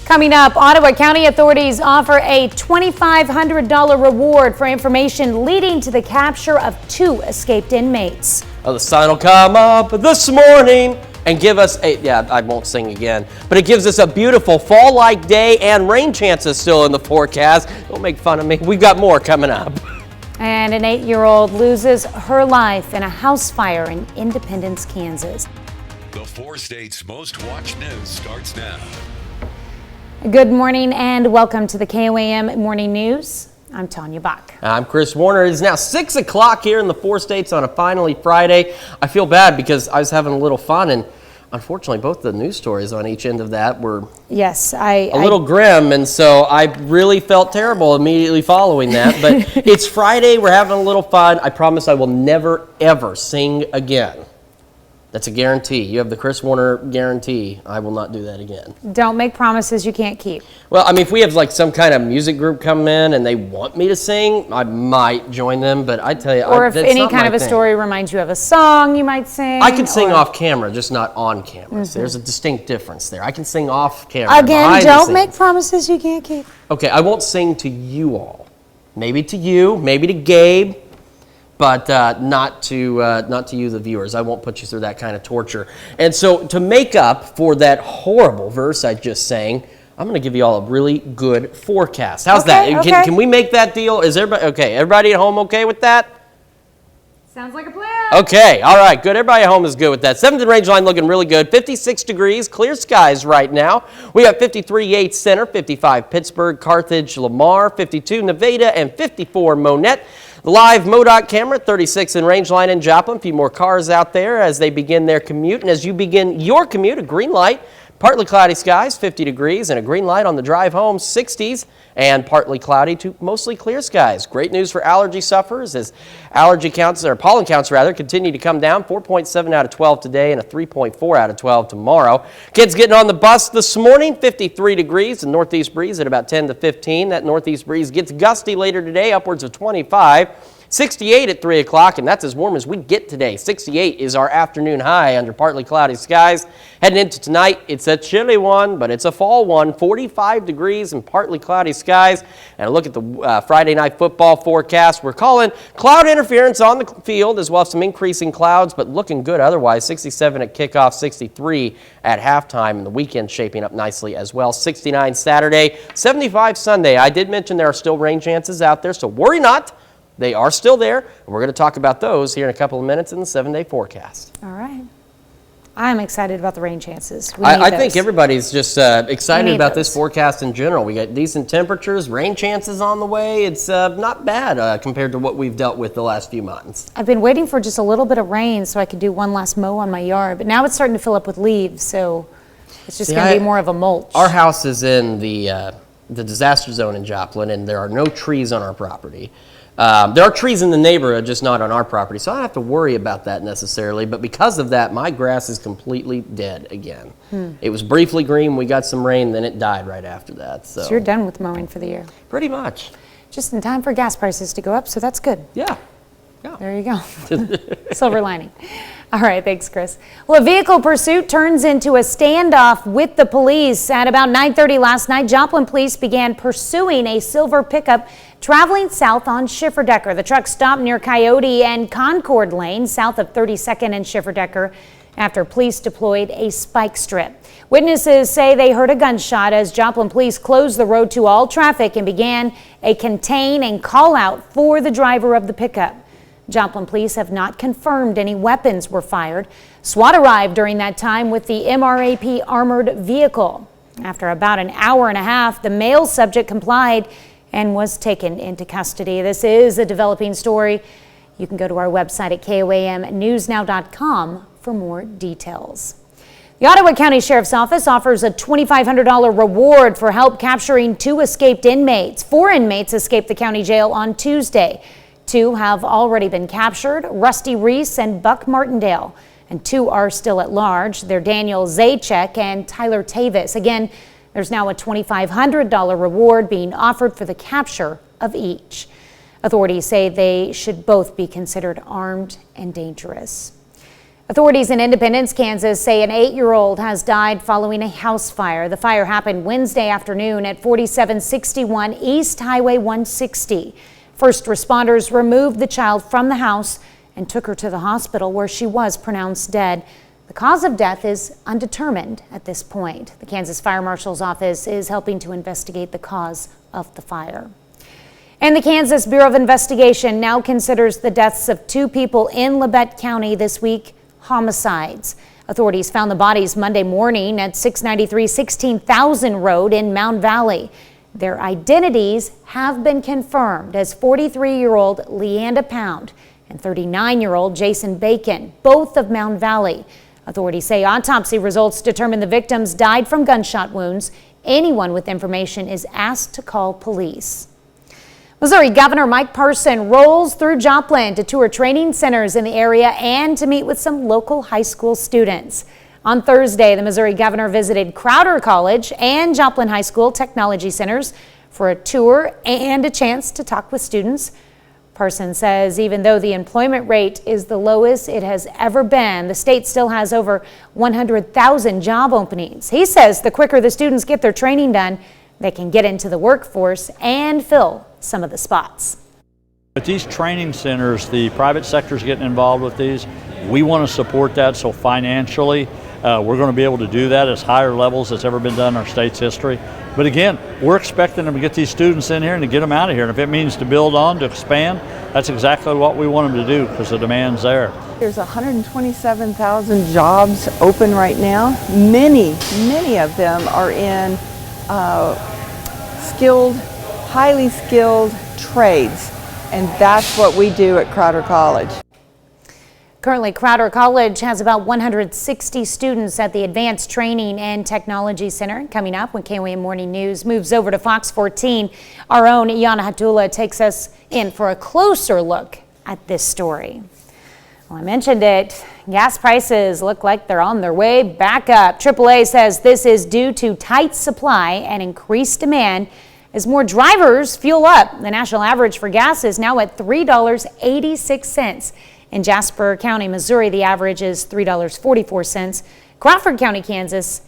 Coming up, Ottawa County authorities offer a $2,500 reward for information leading to the capture of 2 escaped inmates. Oh, the sign will come up this morning and give us a, yeah, I won't sing again, but it gives us a beautiful fall-like day and rain chances still in the forecast. Don't make fun of me. We've got more coming up. And an 8-year-old loses her life in a house fire in Independence, Kansas. The 4 states' most watched news starts now. Good morning and welcome to the KOAM Morning News. I'm Tanya Bach. I'm Chris Warner. It is now 6 o'clock here in the 4 states on a finally Friday. I feel bad because I was having a little fun, and unfortunately both the news stories on each end of that were a little grim, and so I really felt terrible immediately following that. But it's Friday. We're having a little fun. I promise I will never, ever sing again. That's a guarantee. You have the Chris Warner guarantee. I will not do that again. Don't make promises you can't keep. Well, I mean, if we have like some kind of music group come in and they want me to sing, I might join them, but I tell you, or if any kind of a story reminds you of a song, you might sing. I can sing off camera, just not on camera. So there's a distinct difference there. I can sing off camera. Again, don't make promises you can't keep. Okay, I won't sing to you all. Maybe to you, maybe to Gabe, but not to you, the viewers. I won't put you through that kind of torture. And so to make up for that horrible verse I just sang, I'm going to give you all a really good forecast. How's that? Okay. Can we make that deal? Is everybody okay? Everybody at home okay with that? Sounds like a plan. Okay, all right, good. Everybody at home is good with that. 7th range line looking really good. 56 degrees, clear skies right now. We have 53 Yates Center, 55 Pittsburgh, Carthage, Lamar, 52 Nevada, and 54 Monette. The live MoDOT camera, 36 in range line in Joplin. A few more cars out there as they begin their commute. And as you begin your commute, a green light, partly cloudy skies, 50 degrees, and a green light on the drive home, 60s, and partly cloudy to mostly clear skies. Great news for allergy sufferers as allergy counts, or pollen counts rather, continue to come down. 4.7 out of 12 today and a 3.4 out of 12 tomorrow. Kids getting on the bus this morning, 53 degrees, and northeast breeze at about 10 to 15. That northeast breeze gets gusty later today, upwards of 25. 68 at 3 o'clock, and that's as warm as we get today. 68 is our afternoon high under partly cloudy skies. Heading into tonight, it's a chilly one, but it's a fall one. 45 degrees and partly cloudy skies. And a look at the Friday night football forecast. We're calling cloud interference on the field, as well as some increasing clouds, but looking good otherwise. 67 at kickoff, 63 at halftime, and the weekend shaping up nicely as well. 69 Saturday, 75 Sunday. I did mention there are still rain chances out there, so worry not. They are still there, and we're going to talk about those here in a couple of minutes in the 7-day forecast. All right. I'm excited about the rain chances. I think everybody's just excited about this forecast in general. We got decent temperatures, rain chances on the way. It's not bad compared to what we've dealt with the last few months. I've been waiting for just a little bit of rain so I could do one last mow on my yard, but now it's starting to fill up with leaves, so it's just going to be more of a mulch. Our house is in the disaster zone in Joplin, and there are no trees on our property. There are trees in the neighborhood, just not on our property, so I don't have to worry about that necessarily. But because of that, my grass is completely dead again. It was briefly green, we got some rain, then it died right after that. So you're done with mowing for the year? Pretty much. Just in time for gas prices to go up, so that's good. Yeah. There you go. Silver lining. All right, thanks, Chris. Well, a vehicle pursuit turns into a standoff with the police. At about 9:30 last night, Joplin police began pursuing a silver pickup traveling south on Schifferdecker. The truck stopped near Coyote and Concord Lane, south of 32nd and Schifferdecker, after police deployed a spike strip. Witnesses say they heard a gunshot as Joplin police closed the road to all traffic and began a contain and call out for the driver of the pickup. Joplin police have not confirmed any weapons were fired. SWAT arrived during that time with the MRAP armored vehicle. After about an hour and a half, the male subject complied and was taken into custody. This is a developing story. You can go to our website at KOAMnewsnow.com for more details. The Ottawa County Sheriff's Office offers a $2,500 reward for help capturing 2 escaped inmates. 4 inmates escaped the county jail on Tuesday. 2 have already been captured, Rusty Reese and Buck Martindale, and 2 are still at large. They're Daniel Zajac and Tyler Tavis. Again, there's now a $2,500 reward being offered for the capture of each. Authorities say they should both be considered armed and dangerous. Authorities in Independence, Kansas say an 8-year-old has died following a house fire. The fire happened Wednesday afternoon at 4761 East Highway 160. First responders removed the child from the house and took her to the hospital where she was pronounced dead. The cause of death is undetermined at this point. The Kansas Fire Marshal's office is helping to investigate the cause of the fire. And the Kansas Bureau of Investigation now considers the deaths of 2 people in Labette County this week homicides. Authorities found the bodies Monday morning at 693 16,000 Road in Mound Valley. Their identities have been confirmed as 43-year-old Leanda Pound and 39-year-old Jason Bacon, both of Mound Valley. Authorities say autopsy results determine the victims died from gunshot wounds. Anyone with information is asked to call police. Missouri Governor Mike Parson rolls through Joplin to tour training centers in the area and to meet with some local high school students. On Thursday, the Missouri Governor visited Crowder College and Joplin High School Technology Centers for a tour and a chance to talk with students. Parson says even though the employment rate is the lowest it has ever been, the state still has over 100,000 job openings. He says the quicker the students get their training done, they can get into the workforce and fill some of the spots. With these training centers, the private sector is getting involved with these. We want to support that, so financially we're going to be able to do that at higher levels that's ever been done in our state's history. But again, we're expecting them to get these students in here and to get them out of here. And if it means to build on, to expand, that's exactly what we want them to do because the demand's there. There's 127,000 jobs open right now. Many of them are in highly skilled trades, and that's what we do at Crowder College. Currently, Crowder College has about 160 students at the Advanced Training and Technology Center. Coming up when KOAM Morning News moves over to Fox 14, our own Iana Hatula takes us in for a closer look at this story. Well, I mentioned it. Gas prices look like they're on their way back up. AAA says this is due to tight supply and increased demand as more drivers fuel up. The national average for gas is now at $3.86. In Jasper County, Missouri, the average is $3.44. Crawford County, Kansas,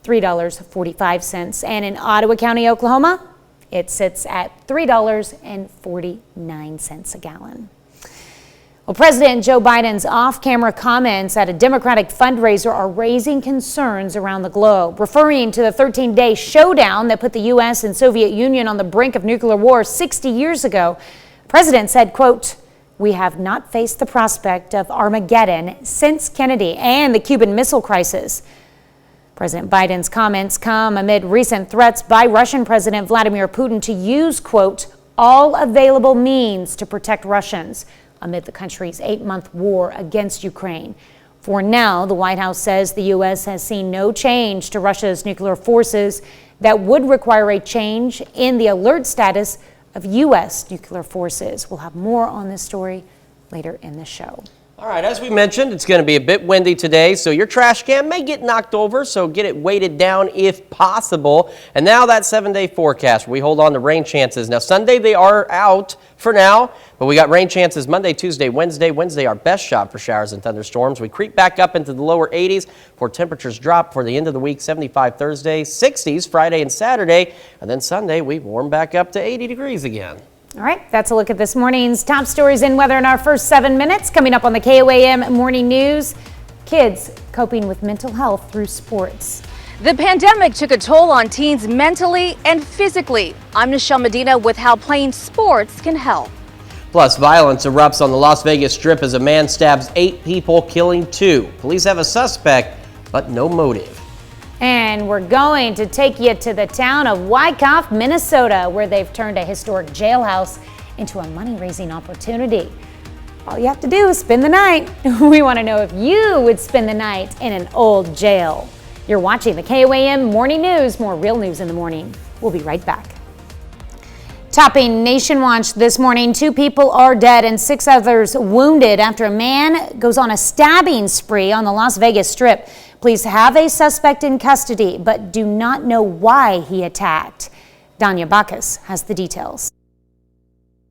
$3.45. And in Ottawa County, Oklahoma, it sits at $3.49 a gallon. Well, President Joe Biden's off-camera comments at a Democratic fundraiser are raising concerns around the globe. Referring to the 13-day showdown that put the U.S. and Soviet Union on the brink of nuclear war 60 years ago, the president said, quote, "We have not faced the prospect of Armageddon since Kennedy and the Cuban Missile Crisis." President Biden's comments come amid recent threats by Russian President Vladimir Putin to use, quote, "all available means to protect Russians," amid the country's 8-month war against Ukraine. For now, the White House says the U.S. has seen no change to Russia's nuclear forces that would require a change in the alert status of U.S. nuclear forces. We'll have more on this story later in the show. All right, as we mentioned, it's going to be a bit windy today, so your trash can may get knocked over, so get it weighted down if possible. And now that 7-day forecast, we hold on to rain chances. Now, Sunday, they are out for now, but we got rain chances Monday, Tuesday, Wednesday. Wednesday, our best shot for showers and thunderstorms. We creep back up into the lower 80s before temperatures drop for the end of the week. 75 Thursday, 60s Friday and Saturday, and then Sunday, we warm back up to 80 degrees again. All right, that's a look at this morning's top stories in weather in our first 7 minutes. Coming up on the KOAM Morning News, kids coping with mental health through sports. The pandemic took a toll on teens mentally and physically. I'm Nichelle Medina with how playing sports can help. Plus, violence erupts on the Las Vegas Strip as a man stabs 8 people, killing 2. Police have a suspect, but no motive. And we're going to take you to the town of Wyckoff, Minnesota, where they've turned a historic jailhouse into a money-raising opportunity. All you have to do is spend the night. We want to know if you would spend the night in an old jail. You're watching the KOAM Morning News. More real news in the morning. We'll be right back. Topping Nation Watch this morning, 2 people are dead and 6 others wounded after a man goes on a stabbing spree on the Las Vegas Strip. Police have a suspect in custody, but do not know why he attacked. Danya Bacchus has the details.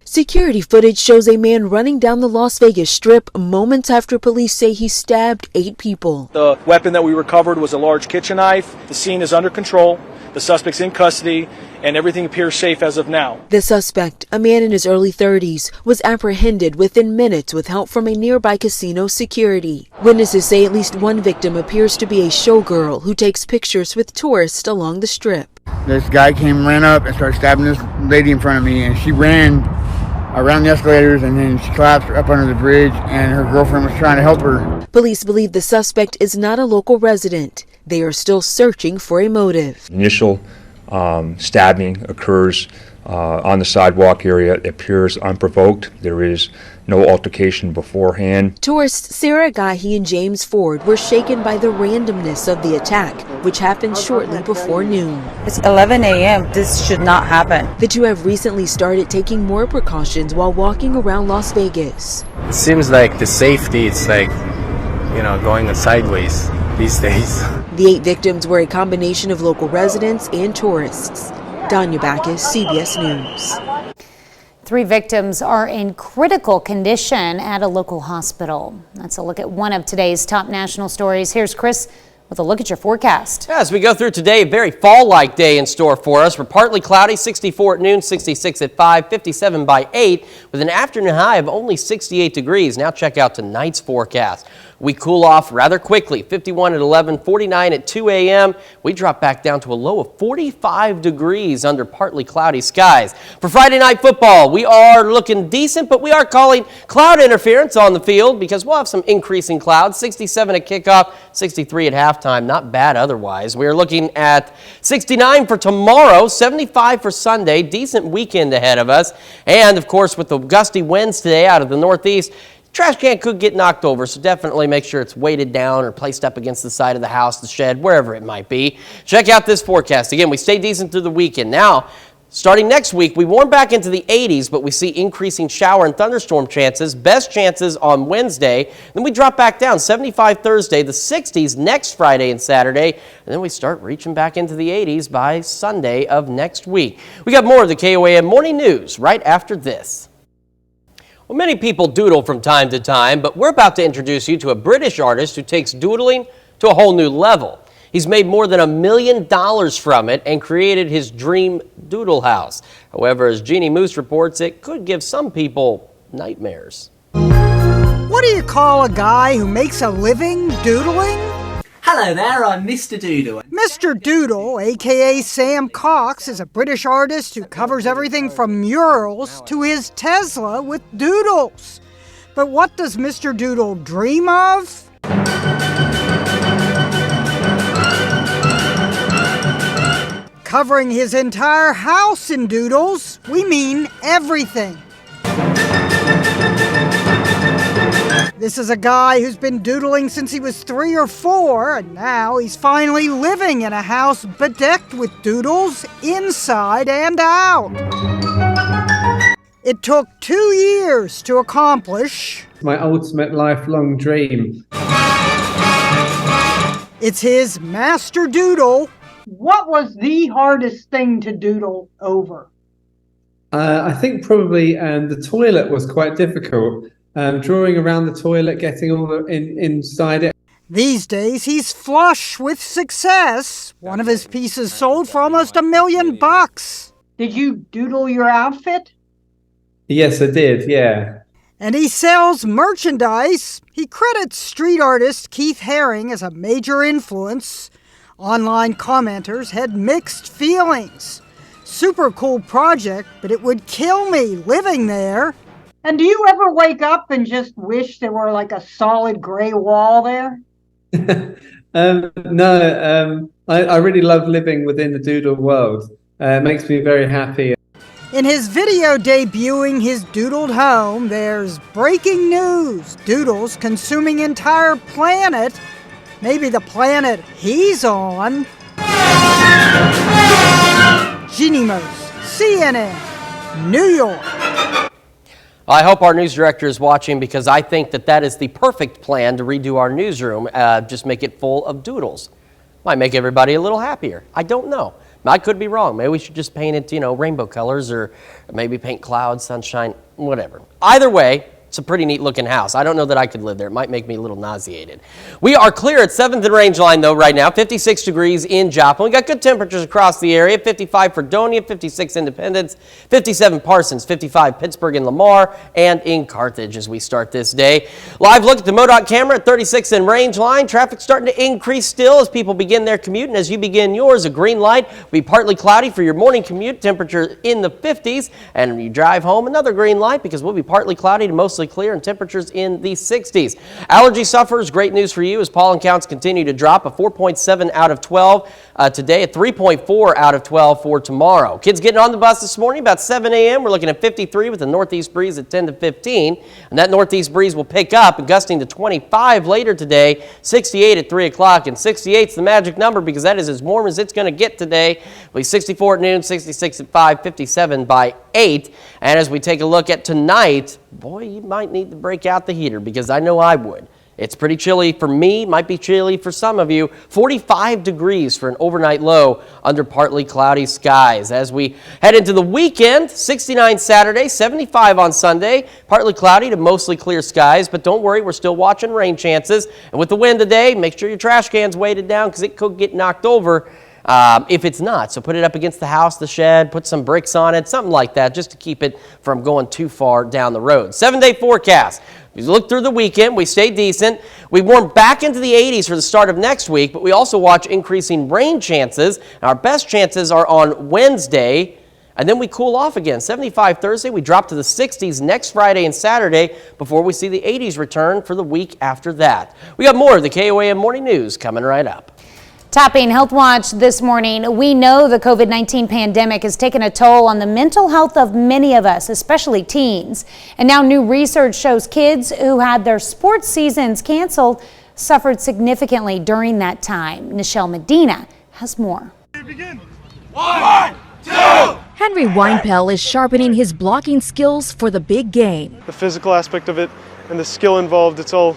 Security footage shows a man running down the Las Vegas Strip moments after police say he stabbed 8 people. The weapon that we recovered was a large kitchen knife. The scene is under control. The suspect's in custody, and everything appears safe as of now. The suspect, a man in his early 30s, was apprehended within minutes with help from a nearby casino security. Witnesses say at least one victim appears to be a showgirl who takes pictures with tourists along the Strip. This guy ran up and started stabbing this lady in front of me, and she ran around the escalators, and then she collapsed up under the bridge, and her girlfriend was trying to help her. Police believe the suspect is not a local resident. They are still searching for a motive. Initial stabbing occurs on the sidewalk area. It appears unprovoked. There is no altercation beforehand. Tourists Sarah Gahi and James Ford were shaken by the randomness of the attack, which happened shortly before noon. It's 11 a.m. This should not happen. The two have recently started taking more precautions while walking around Las Vegas. It seems like the safety, it's like, going sideways these days. The 8 victims were a combination of local residents and tourists. Danya Bacchus, CBS News. 3 victims are in critical condition at a local hospital. That's a look at one of today's top national stories. Here's Chris with a look at your forecast. As we go through today, a very fall-like day in store for us. We're partly cloudy, 64 at noon, 66 at 5, 57 by 8, with an afternoon high of only 68 degrees. Now check out tonight's forecast. We cool off rather quickly, 51 at 11, 49 at 2 a.m. We drop back down to a low of 45 degrees under partly cloudy skies. For Friday night football, we are looking decent, but we are calling cloud interference on the field because we'll have some increasing clouds. 67 at kickoff, 63 at halftime. Not bad otherwise. We are looking at 69 for tomorrow, 75 for Sunday. Decent weekend ahead of us. And, of course, with the gusty winds today out of the northeast, trash can could get knocked over, so definitely make sure it's weighted down or placed up against the side of the house, the shed, wherever it might be. Check out this forecast. Again, we stay decent through the weekend. Now, starting next week, we warm back into the 80s, but we see increasing shower and thunderstorm chances. Best chances on Wednesday. Then we drop back down, 75 Thursday, the 60s next Friday and Saturday, and then we start reaching back into the 80s by Sunday of next week. We got more of the KOAM Morning News right after this. Well, many people doodle from time to time, but we're about to introduce you to a British artist who takes doodling to a whole new level. He's made more than $1 million from it and created his dream doodle house. However, as Jeannie Moose reports, it could give some people nightmares. What do you call a guy who makes a living doodling? Hello there, I'm Mr. Doodle. Mr. Doodle, aka Sam Cox, is a British artist who covers everything from murals to his Tesla with doodles. But what does Mr. Doodle dream of? Covering his entire house in doodles, we mean everything. This is a guy who's been doodling since he was 3 or 4, and now he's finally living in a house bedecked with doodles inside and out. It took 2 years to accomplish, my ultimate lifelong dream. It's his master doodle. What was the hardest thing to doodle over? I think probably the toilet was quite difficult. Drawing around the toilet, getting all the inside it. These days, he's flush with success. One of his pieces sold for almost $1 million. Did you doodle your outfit? Yes, I did, yeah. And he sells merchandise. He credits street artist Keith Haring as a major influence. Online commenters had mixed feelings. Super cool project, but it would kill me living there. And do you ever wake up and just wish there were like a solid gray wall there? No, I really love living within the doodle world. It makes me very happy. In his video debuting his doodled home, there's breaking news. Doodles consuming entire planet. Maybe the planet he's on. Jeannie Mose, CNN, New York. I hope our news director is watching because I think that is the perfect plan to redo our newsroom. Just make it full of doodles. Might make everybody a little happier. I don't know. I could be wrong. Maybe we should just paint it, rainbow colors, or maybe paint clouds, sunshine, whatever. Either way, it's a pretty neat looking house. I don't know that I could live there. It might make me a little nauseated. We are clear at 7th and Range Line though right now, 56 degrees in Joplin. We got good temperatures across the area, 55 Fredonia, 56 Independence, 57 Parsons, 55 Pittsburgh and Lamar, and in Carthage as we start this day. Live look at the MoDOT camera at 36 and Range Line. Traffic starting to increase still as people begin their commute, and as you begin yours, a green light will be partly cloudy for your morning commute, temperature in the 50s, and when you drive home, another green light because we'll be partly cloudy to mostly clear and temperatures in the 60s. Allergy sufferers, great news for you as pollen counts continue to drop. A 4.7 out of 12 today, a 3.4 out of 12 for tomorrow. Kids getting on the bus this morning about 7 a.m. We're looking at 53 with a northeast breeze at 10 to 15. And that northeast breeze will pick up, gusting to 25 later today, 68 at 3 o'clock. And 68 is the magic number because that is as warm as it's going to get today. It'll be 64 at noon, 66 at 5, 57 by 8. And as we take a look at tonight, boy, you might need to break out the heater because I know I would. It's pretty chilly for me, might be chilly for some of you. 45 degrees for an overnight low under partly cloudy skies. As we head into the weekend, 69 Saturday, 75 on Sunday, partly cloudy to mostly clear skies, but don't worry, we're still watching rain chances. And with the wind today, make sure your trash can's weighted down because it could get knocked over if it's not. So put it up against the house, the shed, put some bricks on it, something like that, just to keep it from going too far down the road. 7-day forecast. If you look through the weekend, we stay decent. We warm back into the 80s for the start of next week, but we also watch increasing rain chances. Our best chances are on Wednesday, and then we cool off again. 75 Thursday, we drop to the 60s next Friday and Saturday before we see the 80s return for the week after that. We got more of the KOAM Morning News coming right up. Topping Health Watch this morning, we know the COVID-19 pandemic has taken a toll on the mental health of many of us, especially teens. And now new research shows kids who had their sports seasons canceled suffered significantly during that time. Nichelle Medina has more. 1, 2. Henry Weinpel is sharpening his blocking skills for the big game. The physical aspect of it and the skill involved, it's all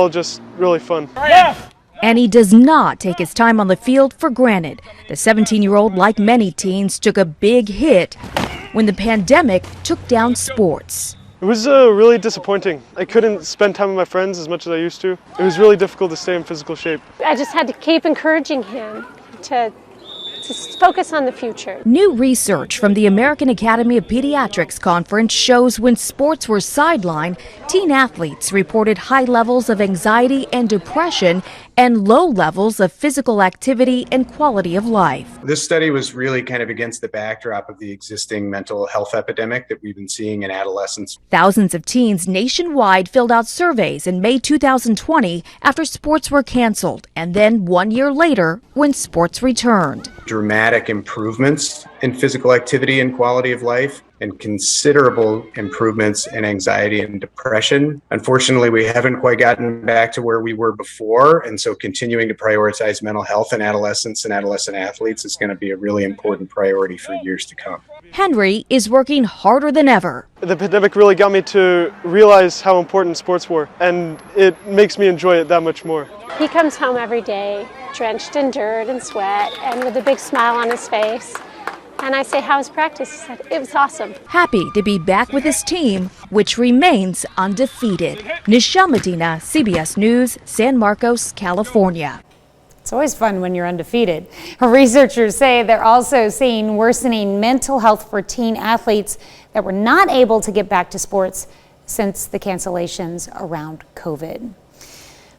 just really fun. And he does not take his time on the field for granted. The 17-year-old, like many teens, took a big hit when the pandemic took down sports. It was really disappointing. I couldn't spend time with my friends as much as I used to. It was really difficult to stay in physical shape. I just had to keep encouraging him to focus on the future. New research from the American Academy of Pediatrics conference shows when sports were sidelined, teen athletes reported high levels of anxiety and depression and low levels of physical activity and quality of life. This study was really kind of against the backdrop of the existing mental health epidemic that we've been seeing in adolescents. Thousands of teens nationwide filled out surveys in May 2020 after sports were canceled, and then 1 year later when sports returned. Dramatic improvements in physical activity and quality of life, and considerable improvements in anxiety and depression. Unfortunately, we haven't quite gotten back to where we were before, and so continuing to prioritize mental health in adolescents and adolescent athletes is going to be a really important priority for years to come. Henry is working harder than ever. The pandemic really got me to realize how important sports were, and it makes me enjoy it that much more. He comes home every day drenched in dirt and sweat and with a big smile on his face. And I say, "How was practice?" He said, "It was awesome." Happy to be back with his team, which remains undefeated. Nichelle Medina, CBS News, San Marcos, California. It's always fun when you're undefeated. Researchers say they're also seeing worsening mental health for teen athletes that were not able to get back to sports since the cancellations around COVID.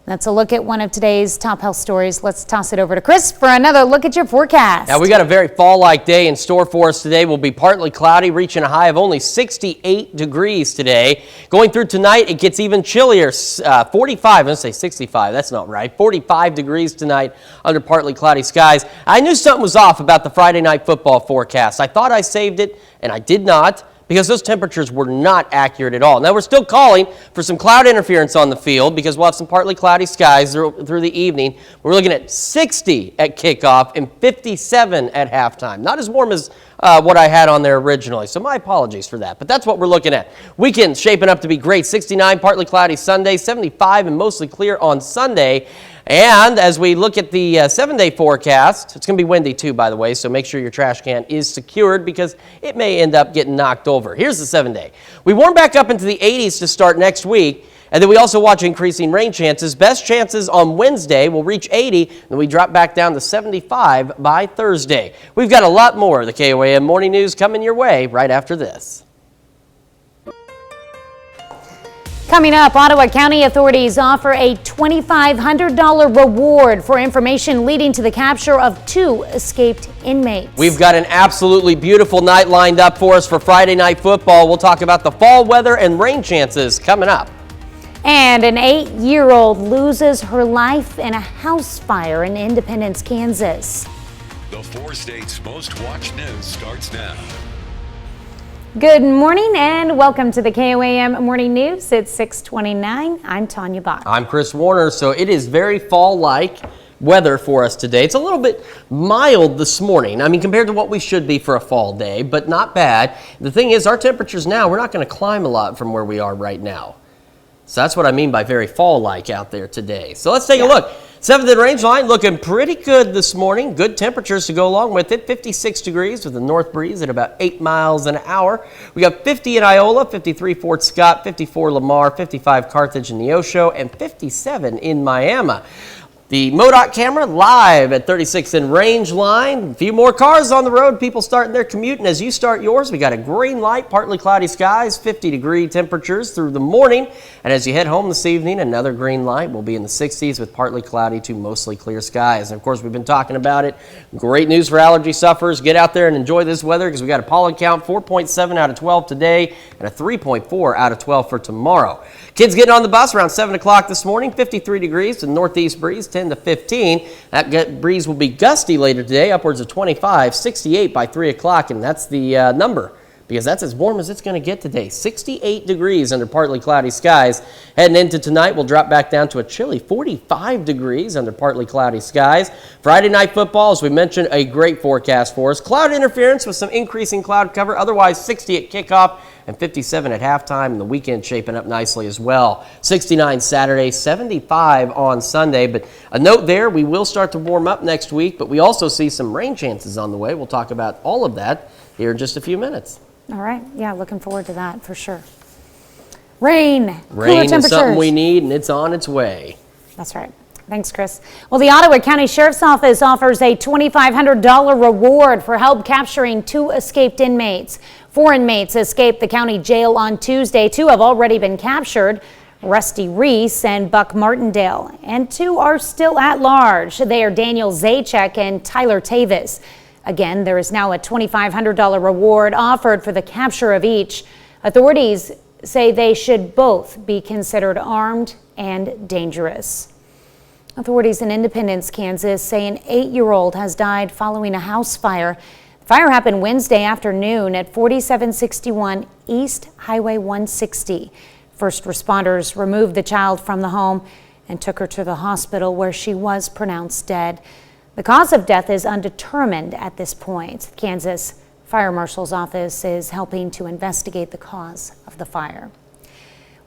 That's a look at one of today's top health stories. Let's toss it over to Chris for another look at your forecast. Now, we got a very fall-like day in store for us today. We'll be partly cloudy, reaching a high of only 68 degrees today. Going through tonight, it gets even chillier. 45, I'm going to say 65, that's not right. 45 degrees tonight under partly cloudy skies. I knew something was off about the Friday night football forecast. I thought I saved it, and I did not, because those temperatures were not accurate at all. Now, we're still calling for some cloud interference on the field because we'll have some partly cloudy skies through the evening. We're looking at 60 at kickoff and 57 at halftime. Not as warm as what I had on there originally, so my apologies for that. But that's what we're looking at. Weekend shaping up to be great. 69, partly cloudy Sunday, 75 and mostly clear on Sunday. And as we look at the 7-day forecast, it's going to be windy too, by the way, so make sure your trash can is secured because it may end up getting knocked over. Here's the 7-day. We warm back up into the 80s to start next week, and then we also watch increasing rain chances. Best chances on Wednesday will reach 80, and we drop back down to 75 by Thursday. We've got a lot more of the KOAM Morning News coming your way right after this. Coming up, Ottawa County authorities offer a $2,500 reward for information leading to the capture of 2 escaped inmates. We've got an absolutely beautiful night lined up for us for Friday night football. We'll talk about the fall weather and rain chances coming up. And an 8-year-old loses her life in a house fire in Independence, Kansas. The 4 states' most watched news starts now. Good morning and welcome to the KOAM Morning News. It's 6:29. I'm Tanya Bach. I'm Chris Warner. So it is very fall-like weather for us today. It's a little bit mild this morning. I mean, compared to what we should be for a fall day, but not bad. The thing is, our temperatures now, we're not going to climb a lot from where we are right now. So that's what I mean by very fall-like out there today. So let's take a look. 7th range line looking pretty good this morning. Good temperatures to go along with it. 56 degrees with a north breeze at about 8 miles an hour. We got 50 in Iola, 53 Fort Scott, 54 Lamar, 55 Carthage and Neosho, and 57 in Miami. The MoDOT camera live at 36 in range line. A few more cars on the road. People starting their commute. And as you start yours, we got a green light, partly cloudy skies, 50-degree temperatures through the morning. And as you head home this evening, another green light. We'll be in the 60s with partly cloudy to mostly clear skies. And of course, we've been talking about it. Great news for allergy sufferers. Get out there and enjoy this weather because we got a pollen count 4.7 out of 12 today and a 3.4 out of 12 for tomorrow. Kids getting on the bus around 7 o'clock this morning, 53 degrees to northeast breeze, 10 to 15. That breeze will be gusty later today, upwards of 25, 68 by 3 o'clock, and that's the number because that's as warm as it's going to get today. 68 degrees under partly cloudy skies. Heading into tonight, we'll drop back down to a chilly 45 degrees under partly cloudy skies. Friday night football, as we mentioned, a great forecast for us. Cloud interference with some increasing cloud cover, otherwise 60 at kickoff and 57 at halftime, and the weekend shaping up nicely as well. 69 Saturday, 75 on Sunday. But a note there, we will start to warm up next week, but we also see some rain chances on the way. We'll talk about all of that here in just a few minutes. All right. Yeah, looking forward to that for sure. Rain. Rain is something we need, and it's on its way. That's right. Thanks, Chris. Well, the Ottawa County Sheriff's Office offers a $2,500 reward for help capturing 2 escaped inmates. 4 inmates escaped the county jail on Tuesday. 2 have already been captured, Rusty Reese and Buck Martindale, and 2 are still at large. They are Daniel Zajac and Tyler Tavis. Again, there is now a $2,500 reward offered for the capture of each. Authorities say they should both be considered armed and dangerous. Authorities in Independence, Kansas say an 8-year-old has died following a house fire. The fire happened Wednesday afternoon at 4761 East Highway 160. First responders removed the child from the home and took her to the hospital where she was pronounced dead. The cause of death is undetermined at this point. Kansas Fire Marshal's office is helping to investigate the cause of the fire.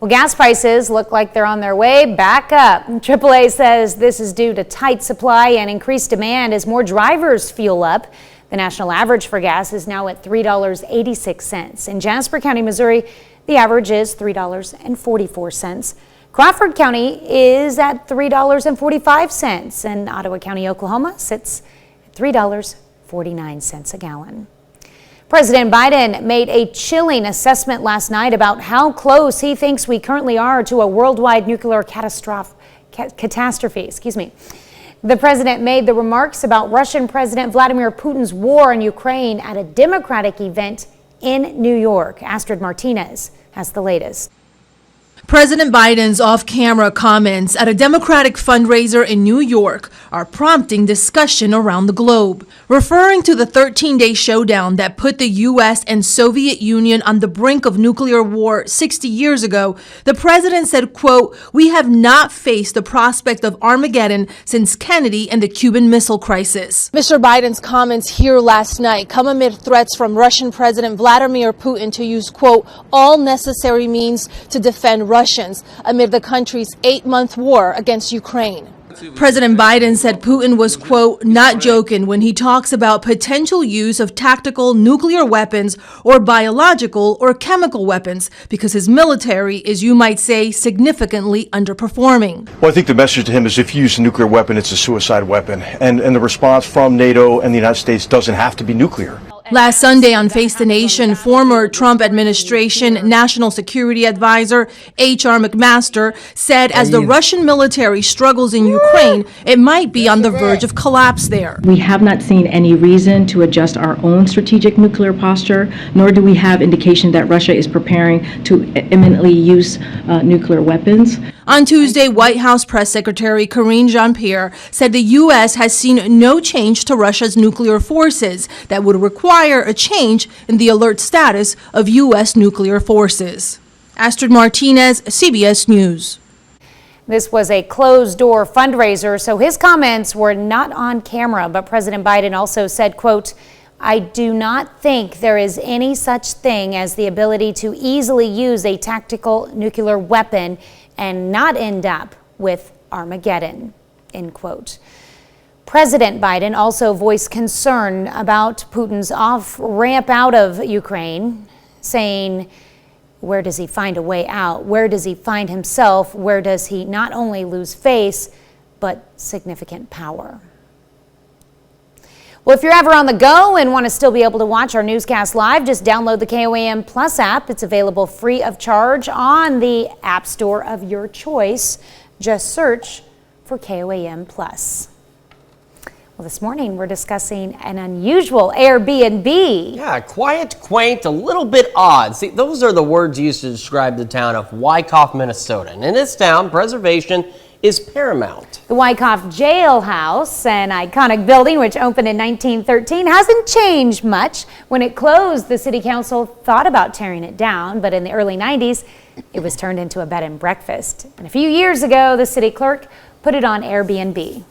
Well, gas prices look like they're on their way back up. AAA says this is due to tight supply and increased demand as more drivers fuel up. The national average for gas is now at $3.86. In Jasper County, Missouri, the average is $3.44. Crawford County is at $3.45, and Ottawa County, Oklahoma sits at $3.49 a gallon. President Biden made a chilling assessment last night about how close he thinks we currently are to a worldwide nuclear catastrophe. The president made the remarks about Russian President Vladimir Putin's war in Ukraine at a Democratic event in New York. Astrid Martinez has the latest. President Biden's off-camera comments at a Democratic fundraiser in New York are prompting discussion around the globe. Referring to the 13-day showdown that put the U.S. and Soviet Union on the brink of nuclear war 60 years ago, the president said, quote, "We have not faced the prospect of Armageddon since Kennedy and the Cuban Missile Crisis." Mr. Biden's comments here last night come amid threats from Russian President Vladimir Putin to use, quote, "all necessary means to defend Russians amid the country's 8-month war against Ukraine." President Biden said Putin was, quote, "not joking when he talks about potential use of tactical nuclear weapons or biological or chemical weapons because his military is, you might say, significantly underperforming." Well, I think the message to him is if you use a nuclear weapon, it's a suicide weapon. And the response from NATO and the United States doesn't have to be nuclear. Last Sunday on Face the Nation, former Trump administration National Security Advisor H.R. McMaster said as the Russian military struggles in Ukraine, it might be on the verge of collapse there. We have not seen any reason to adjust our own strategic nuclear posture, nor do we have indication that Russia is preparing to imminently use nuclear weapons. On Tuesday, White House Press Secretary Karine Jean-Pierre said the U.S. has seen no change to Russia's nuclear forces that would require a change in the alert status of U.S. nuclear forces. Astrid Martinez, CBS News. This was a closed-door fundraiser, so his comments were not on camera, but President Biden also said, quote, "I do not think there is any such thing as the ability to easily use a tactical nuclear weapon and not end up with Armageddon," end quote. President Biden also voiced concern about Putin's off-ramp out of Ukraine, saying, where does he find a way out? Where does he find himself? Where does he not only lose face, but significant power? Well, if you're ever on the go and want to still be able to watch our newscast live, just download the KOAM Plus app. It's available free of charge on the app store of your choice. Just search for KOAM Plus. Well, this morning we're discussing an unusual Airbnb. Yeah, quiet, quaint, a little bit odd. See, those are the words used to describe the town of Wyckoff, Minnesota. And in this town, preservation is paramount. The Wyckoff Jailhouse, an iconic building which opened in 1913, hasn't changed much. When it closed, the city council thought about tearing it down, but in the early 90s, it was turned into a bed and breakfast. And a few years ago, the city clerk put it on Airbnb.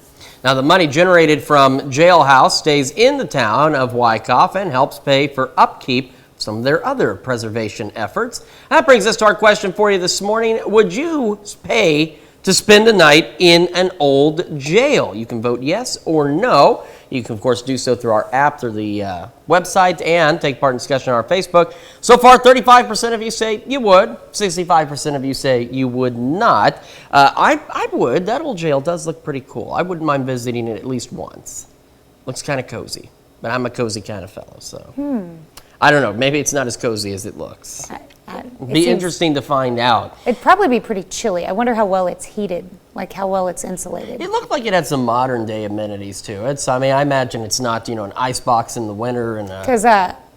Now, the money generated from Jailhouse stays in the town of Wyckoff and helps pay for upkeep of some of their other preservation efforts. That brings us to our question for you this morning. Would you pay to spend a night in an old jail? You can vote yes or no. You can, of course, do so through our app, through the website, and take part in discussion on our Facebook. So far, 35% of you say you would. 65% of you say you would not. I would. That old jail does look pretty cool. I wouldn't mind visiting it at least once. Looks kind of cozy, but I'm a cozy kind of fellow, so. I don't know. Maybe it's not as cozy as it looks. It'd be interesting to find out. It'd probably be pretty chilly. I wonder how well it's heated, like how well it's insulated. It looked like it had some modern day amenities too. I mean, I imagine it's not, an ice box in the winter and because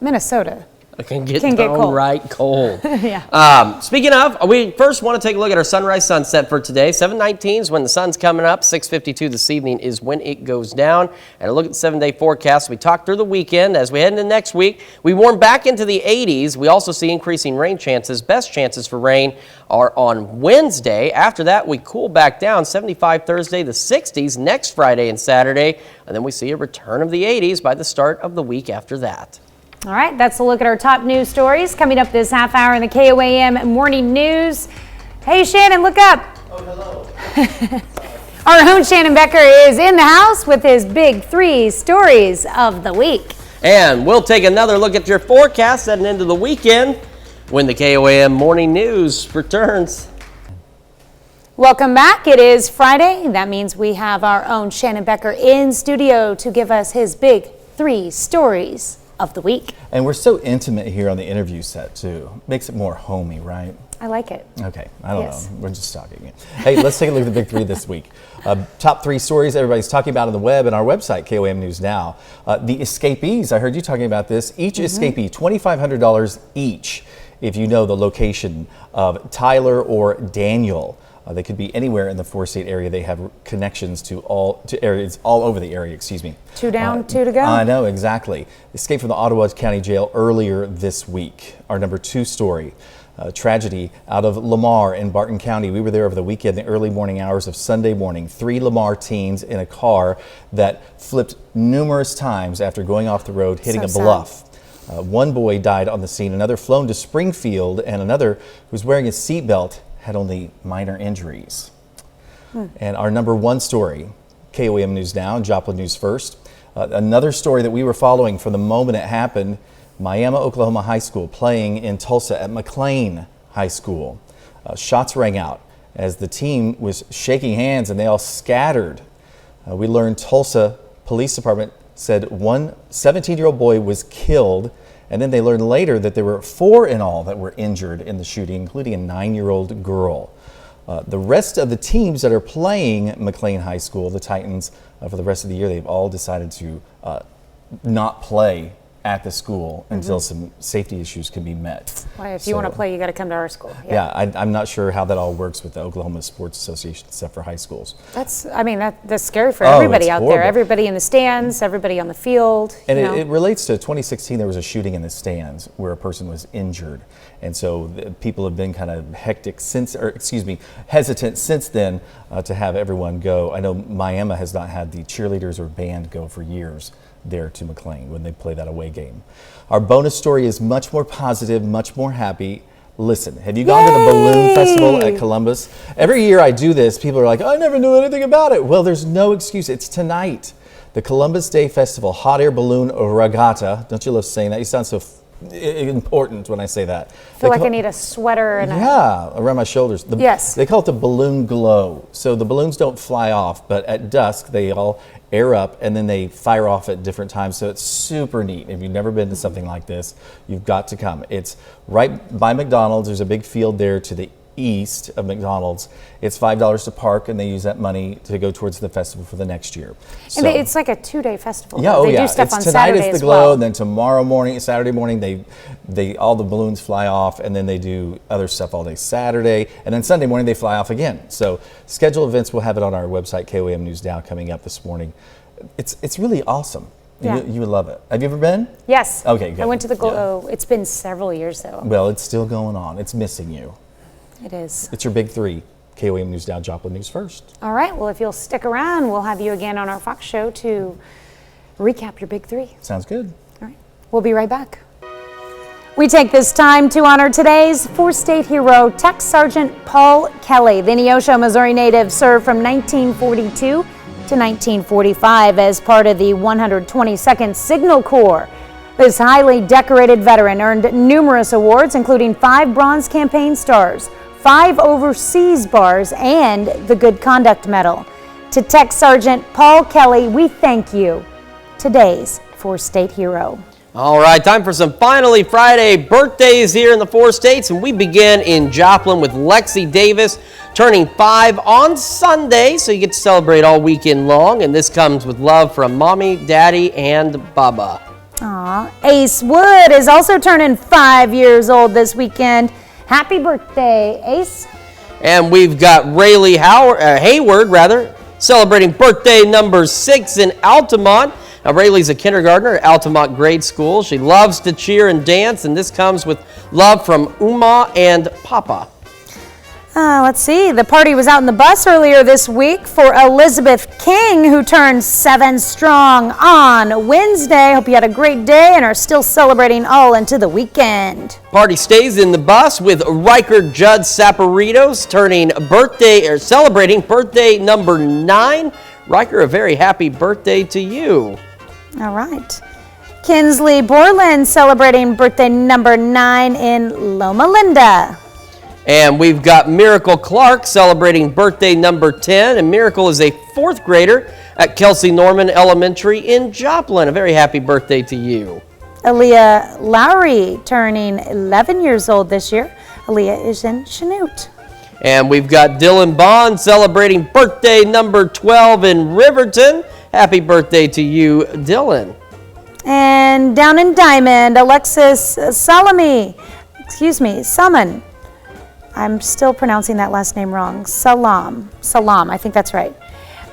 Minnesota can get downright cold. Yeah. Speaking of, we first want to take a look at our sunrise sunset for today. 7:19 is when the sun's coming up. 6:52 this evening is when it goes down. And a look at the 7-day forecast. We talked through the weekend. As we head into next week, we warm back into the 80s. We also see increasing rain chances. Best chances for rain are on Wednesday. After that, we cool back down. 75 Thursday, the 60s next Friday and Saturday. And then we see a return of the 80s by the start of the week after that. All right, that's a look at our top news stories coming up this half hour in the KOAM Morning News. Hey, Shannon, look up. Oh, hello. Our own Shannon Becker is in the house with his big 3 stories of the week. And we'll take another look at your forecast heading into the weekend when the KOAM Morning News returns. Welcome back. It is Friday. That means we have our own Shannon Becker in studio to give us his big 3 stories of the week. And we're so intimate here on the interview set too. Makes it more homey, right? I like it. Okay, I don't know. We're just talking. Hey, let's take a look at the big 3 this week. Top 3 stories everybody's talking about on the web and our website, KOAM News Now. The escapees, I heard you talking about this. Each escapee, $2,500 each if you know the location of Tyler or Daniel. They could be anywhere in the 4-state area. They have connections to areas all over the area, excuse me. 2 down, 2 to go. I know, exactly. Escaped from the Ottawa County Jail earlier this week. Our number 2 story. Tragedy out of Lamar in Barton County. We were there over the weekend, the early morning hours of Sunday morning. 3 Lamar teens in a car that flipped numerous times after going off the road, hitting a bluff. One boy died on the scene, another flown to Springfield, and another who was wearing a seatbelt had only minor injuries. And our number 1 story, KOAM News Now and Joplin News First. Another story that we were following from the moment it happened. Miami, Oklahoma High School playing in Tulsa at McLean High School. Shots rang out as the team was shaking hands and they all scattered. We learned Tulsa Police Department said one 17-year-old boy was killed, and then they learned later that there were 4 in all that were injured in the shooting, including a 9-year-old girl. The rest of the teams that are playing McLean High School, the Titans, for the rest of the year, they've all decided to not play at the school until some safety issues can be met. Well, if you want to play, you got to come to our school. Yeah, I'm not sure how that all works with the Oklahoma Sports Association, except for high schools. That's scary for everybody out there. Everybody in the stands, everybody on the field. And it relates to 2016. There was a shooting in the stands where a person was injured, and so people have been kind of hesitant since then to have everyone go. I know Miami has not had the cheerleaders or band go for years there to McLean when they play that away game. Our bonus story is much more positive, much more happy. Listen, have you gone to the Balloon Festival at Columbus? Every year I do this, people are like, I never knew anything about it. Well, there's no excuse. It's tonight. The Columbus Day Festival Hot Air Balloon Regatta. Don't you love saying that? You sound so important when I say that. I feel like I need a sweater and around my shoulders. Yes. They call it the balloon glow. So the balloons don't fly off, but at dusk they all air up and then they fire off at different times. So it's super neat. If you've never been to something like this, you've got to come. It's right by McDonald's. There's a big field there to the east of McDonald's. It's $5 to park, and they use that money to go towards the festival for the next year. And it's like a 2-day festival. Yeah, they do stuff on tonight Saturday is the as well. glow, and then tomorrow morning, Saturday morning, they all the balloons fly off, and then they do other stuff all day Saturday, and then Sunday morning they fly off again. So scheduled events, we'll have it on our website, KOAM News Now, coming up this morning. It's really awesome. Yeah. You would love it. Have you ever been? Yes. Okay, good. I went to the glow. It's been several years though. Well, it's still going on. It's missing you. It is. It's your big 3. KOAM News Now, Joplin News First. All right. Well, if you'll stick around, we'll have you again on our Fox show to recap your big 3. Sounds good. All right. We'll be right back. We take this time to honor today's 4-state hero, Tech Sergeant Paul Kelly. The Neosho, Missouri native served from 1942 to 1945 as part of the 122nd Signal Corps. This highly decorated veteran earned numerous awards, including 5 Bronze Campaign Stars, 5 Overseas Bars, and the Good Conduct Medal. To Tech Sergeant Paul Kelly, we thank you. Today's 4-state hero. All right, time for some Finally Friday birthdays here in the 4 states, and we begin in Joplin with Lexi Davis, turning 5 on Sunday, so you get to celebrate all weekend long, and this comes with love from Mommy, Daddy, and Baba. Aw, Ace Wood is also turning 5 years old this weekend. Happy birthday, Ace. And we've got Rayleigh Hayward, celebrating birthday number 6 in Altamont. Now, Rayleigh's a kindergartner at Altamont Grade School. She loves to cheer and dance, and this comes with love from Uma and Papa. Let's see. The party was out in the bus earlier this week for Elizabeth King, who turned 7 strong on Wednesday. Hope you had a great day and are still celebrating all into the weekend. Party stays in the bus with Riker Judd Saporitos celebrating birthday number 9. Riker, a very happy birthday to you. All right. Kinsley Borland celebrating birthday number 9 in Loma Linda. And we've got Miracle Clark celebrating birthday number 10. And Miracle is a 4th grader at Kelsey Norman Elementary in Joplin. A very happy birthday to you. Aaliyah Lowry turning 11 years old this year. Aaliyah is in Chanute. And we've got Dylan Bond celebrating birthday number 12 in Riverton. Happy birthday to you, Dylan. And down in Diamond, Alexis Summon. I'm still pronouncing that last name wrong. Salam, I think that's right.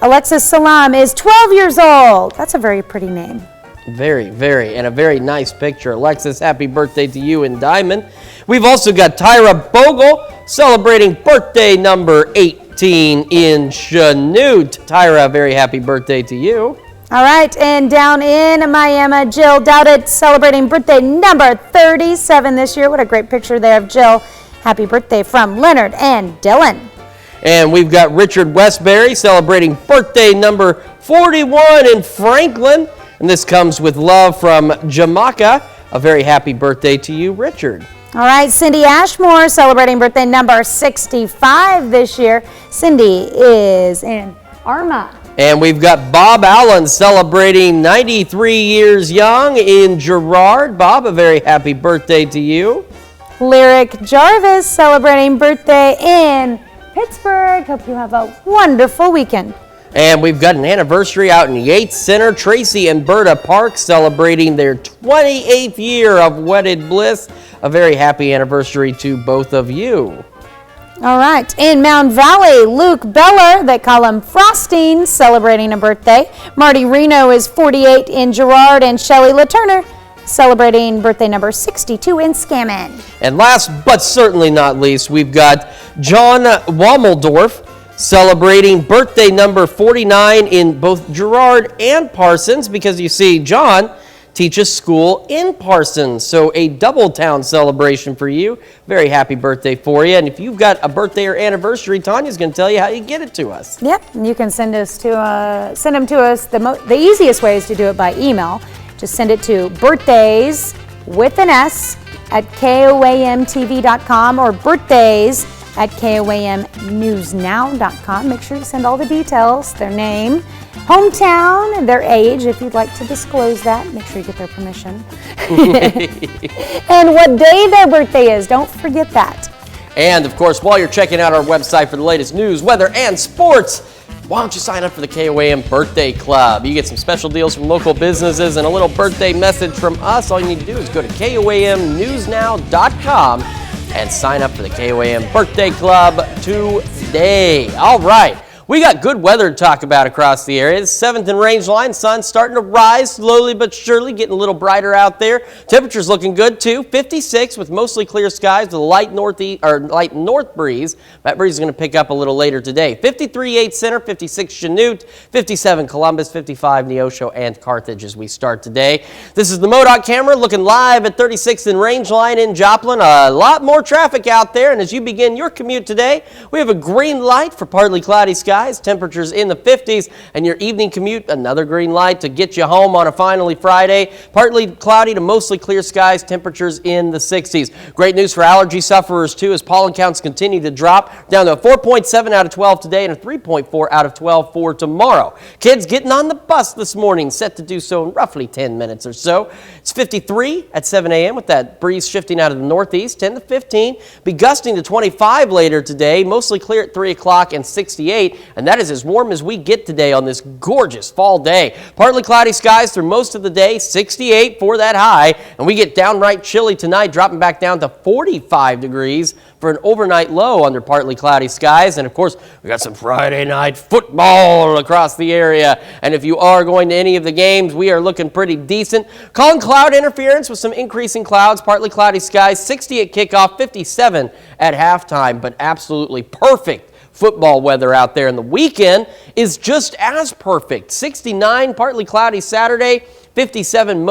Alexis Salam is 12 years old. That's a very pretty name. Very, and a very nice picture. Alexis, happy birthday to you in Diamond. We've also got Tyra Bogle celebrating birthday number 18 in Chanute. Tyra, a very happy birthday to you. All right, and down in Miami, Jill Dowdett celebrating birthday number 37 this year. What a great picture there of Jill. Happy birthday from Leonard and Dylan. And we've got Richard Westbury celebrating birthday number 41 in Franklin. And this comes with love from Jamaica. A very happy birthday to you, Richard. All right, Cindy Ashmore celebrating birthday number 65 this year. Cindy is in Arma. And we've got Bob Allen celebrating 93 years young in Girard. Bob, a very happy birthday to you. Lyric Jarvis celebrating birthday in Pittsburgh. Hope you have a wonderful weekend. And we've got an anniversary out in Yates Center. Tracy and Berta Park celebrating their 28th year of wedded bliss. A very happy anniversary to both of you. All right, in Mound Valley, Luke Beller, they call him Frosting, celebrating a birthday. Marty Reno is 48 in Girard, and Shelley LaTurner celebrating birthday number 62 in Scammon. And last but certainly not least, we've got John Wommeldorf celebrating birthday number 49 in both Girard and Parsons, because you see, John teaches school in Parsons, so a double town celebration for you. Very happy birthday for you. And if you've got a birthday or anniversary, Tanya's going to tell you how you get it to us. Yep, you can send them to us. The easiest way is to do it by email. Just send it to birthdays with an S at koamtv.com or birthdays at koamnewsnow.com. Make sure you send all the details, their name, hometown, and their age, if you'd like to disclose that. Make sure you get their permission. And what day their birthday is. Don't forget that. And, of course, while you're checking out our website for the latest news, weather, and sports, why don't you sign up for the KOAM Birthday Club? You get some special deals from local businesses and a little birthday message from us. All you need to do is go to koamnewsnow.com and sign up for the KOAM Birthday Club today. All right. We got good weather to talk about across the area. The 7th and range line, sun starting to rise slowly but surely, getting a little brighter out there. Temperatures looking good too. 56 with mostly clear skies with a light north breeze. That breeze is going to pick up a little later today. 53 Yates Center, 56 Chanute, 57 Columbus, 55 Neosho and Carthage as we start today. This is the MoDOT camera looking live at 36th and range line in Joplin. A lot more traffic out there, and as you begin your commute today, we have a green light for partly cloudy skies. Temperatures in the 50s, and your evening commute, another green light to get you home on a finally Friday. Partly cloudy to mostly clear skies, temperatures in the 60s. Great news for allergy sufferers too, as pollen counts continue to drop down to a 4.7 out of 12 today and a 3.4 out of 12 for tomorrow. Kids getting on the bus this morning, set to do so in roughly 10 minutes or so. It's 53 at 7 a.m. with that breeze shifting out of the northeast, 10 to 15. Be gusting to 25 later today, mostly clear at 3 o'clock and 68 and that is as warm as we get today on this gorgeous fall day. Partly cloudy skies through most of the day, 68 for that high, and we get downright chilly tonight, dropping back down to 45 degrees for an overnight low under partly cloudy skies. And of course, we got some Friday night football across the area. And if you are going to any of the games, we are looking pretty decent. Calling cloud interference with some increasing clouds, partly cloudy skies, 60 at kickoff, 57 at halftime, but absolutely perfect football weather out there. And the weekend is just as perfect. 69, partly cloudy Saturday, 57,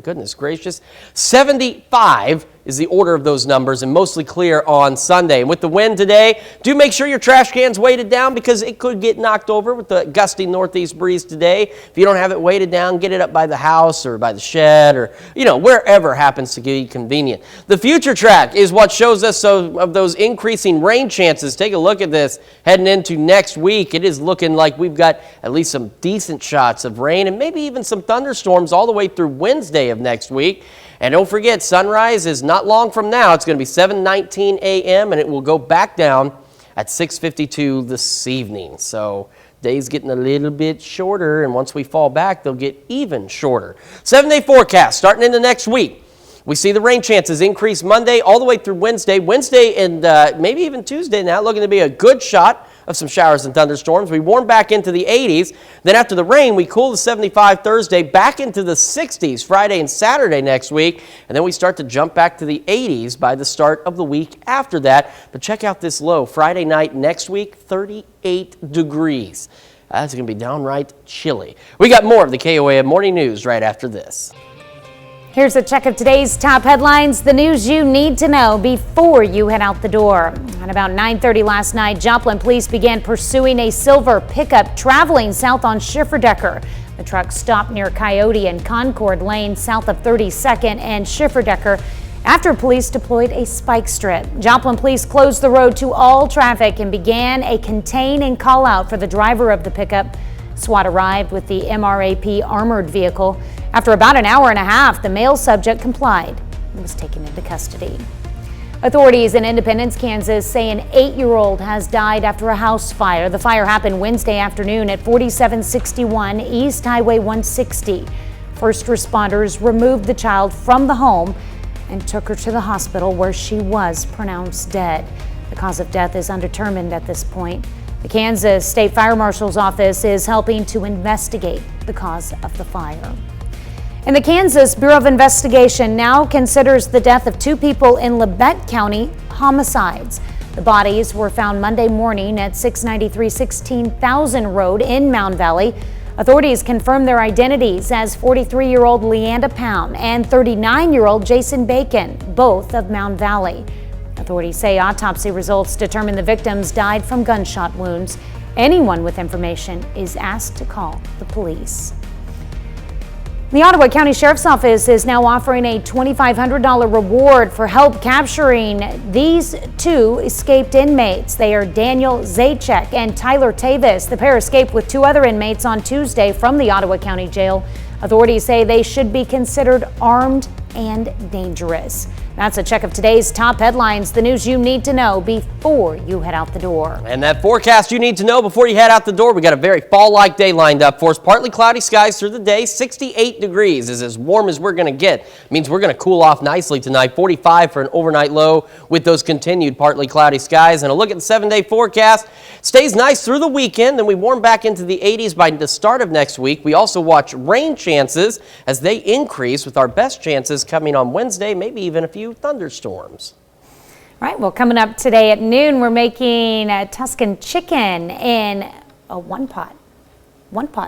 goodness gracious, 75 is the order of those numbers, and mostly clear on Sunday. And with the wind today, do make sure your trash can's weighted down because it could get knocked over with the gusty northeast breeze today. If you don't have it weighted down, get it up by the house or by the shed or, wherever happens to be convenient. The future track is what shows us of those increasing rain chances. Take a look at this heading into next week. It is looking like we've got at least some decent shots of rain and maybe even some thunderstorms all the way through Wednesday of next week. And don't forget, sunrise is not long from now. It's going to be 7:19 a.m. and it will go back down at 6:52 this evening. So days getting a little bit shorter, and once we fall back, they'll get even shorter. 7-day forecast starting into next week. We see the rain chances increase Monday all the way through Wednesday. Wednesday and maybe even Tuesday now looking to be a good shot of some showers and thunderstorms. We warm back into the 80s. Then after the rain, we cool to 75 Thursday, back into the 60s Friday and Saturday next week. And then we start to jump back to the 80s by the start of the week after that. But check out this low. Friday night next week, 38 degrees. That's going to be downright chilly. We got more of the KOAM Morning News right after this. Here's a check of today's top headlines, the news you need to know before you head out the door. At about 9:30 last night, Joplin police began pursuing a silver pickup traveling south on Schifferdecker. The truck stopped near Coyote and Concord Lane south of 32nd and Schifferdecker after police deployed a spike strip. Joplin police closed the road to all traffic and began a contain and call out for the driver of the pickup. SWAT arrived with the MRAP armored vehicle. After about an hour and a half, the male subject complied and was taken into custody. Authorities in Independence, Kansas say an 8-year-old has died after a house fire. The fire happened Wednesday afternoon at 4761 East Highway 160. First responders removed the child from the home and took her to the hospital where she was pronounced dead. The cause of death is undetermined at this point. The Kansas State Fire Marshal's office is helping to investigate the cause of the fire. And the Kansas Bureau of Investigation now considers the death of 2 people in Labette County homicides. The bodies were found Monday morning at 693 16,000 Road in Mound Valley. Authorities confirmed their identities as 43-year-old Leanda Pound and 39-year-old Jason Bacon, both of Mound Valley. Authorities say autopsy results determine the victims died from gunshot wounds. Anyone with information is asked to call the police. The Ottawa County Sheriff's Office is now offering a $2,500 reward for help capturing these 2 escaped inmates. They are Daniel Zajac and Tyler Tavis. The pair escaped with 2 other inmates on Tuesday from the Ottawa County Jail. Authorities say they should be considered armed and dangerous. That's a check of today's top headlines, the news you need to know before you head out the door. And that forecast you need to know before you head out the door. We got a very fall-like day lined up for us. Partly cloudy skies through the day. 68 degrees is as warm as we're going to get. Means we're going to cool off nicely tonight. 45 for an overnight low with those continued partly cloudy skies. And a look at the 7-day forecast. Stays nice through the weekend. Then we warm back into the 80s by the start of next week. We also watch rain chances as they increase, with our best chances coming on Wednesday, maybe even a few thunderstorms. All right, well, coming up today at noon, we're making a Tuscan chicken in a one-pot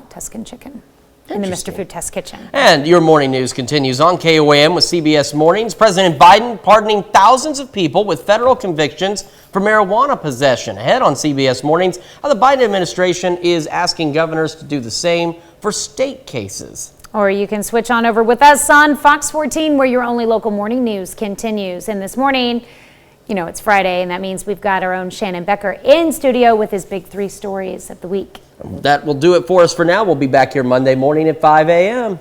Tuscan chicken in the Mr. Food Test Kitchen. And your morning news continues on KOAM with CBS Mornings. President Biden pardoning thousands of people with federal convictions for marijuana possession. Ahead on CBS Mornings, how the Biden administration is asking governors to do the same for state cases. Or you can switch on over with us on Fox 14, where your only local morning news continues. And this morning, it's Friday, and that means we've got our own Shannon Becker in studio with his big 3 stories of the week. That will do it for us for now. We'll be back here Monday morning at 5 a.m.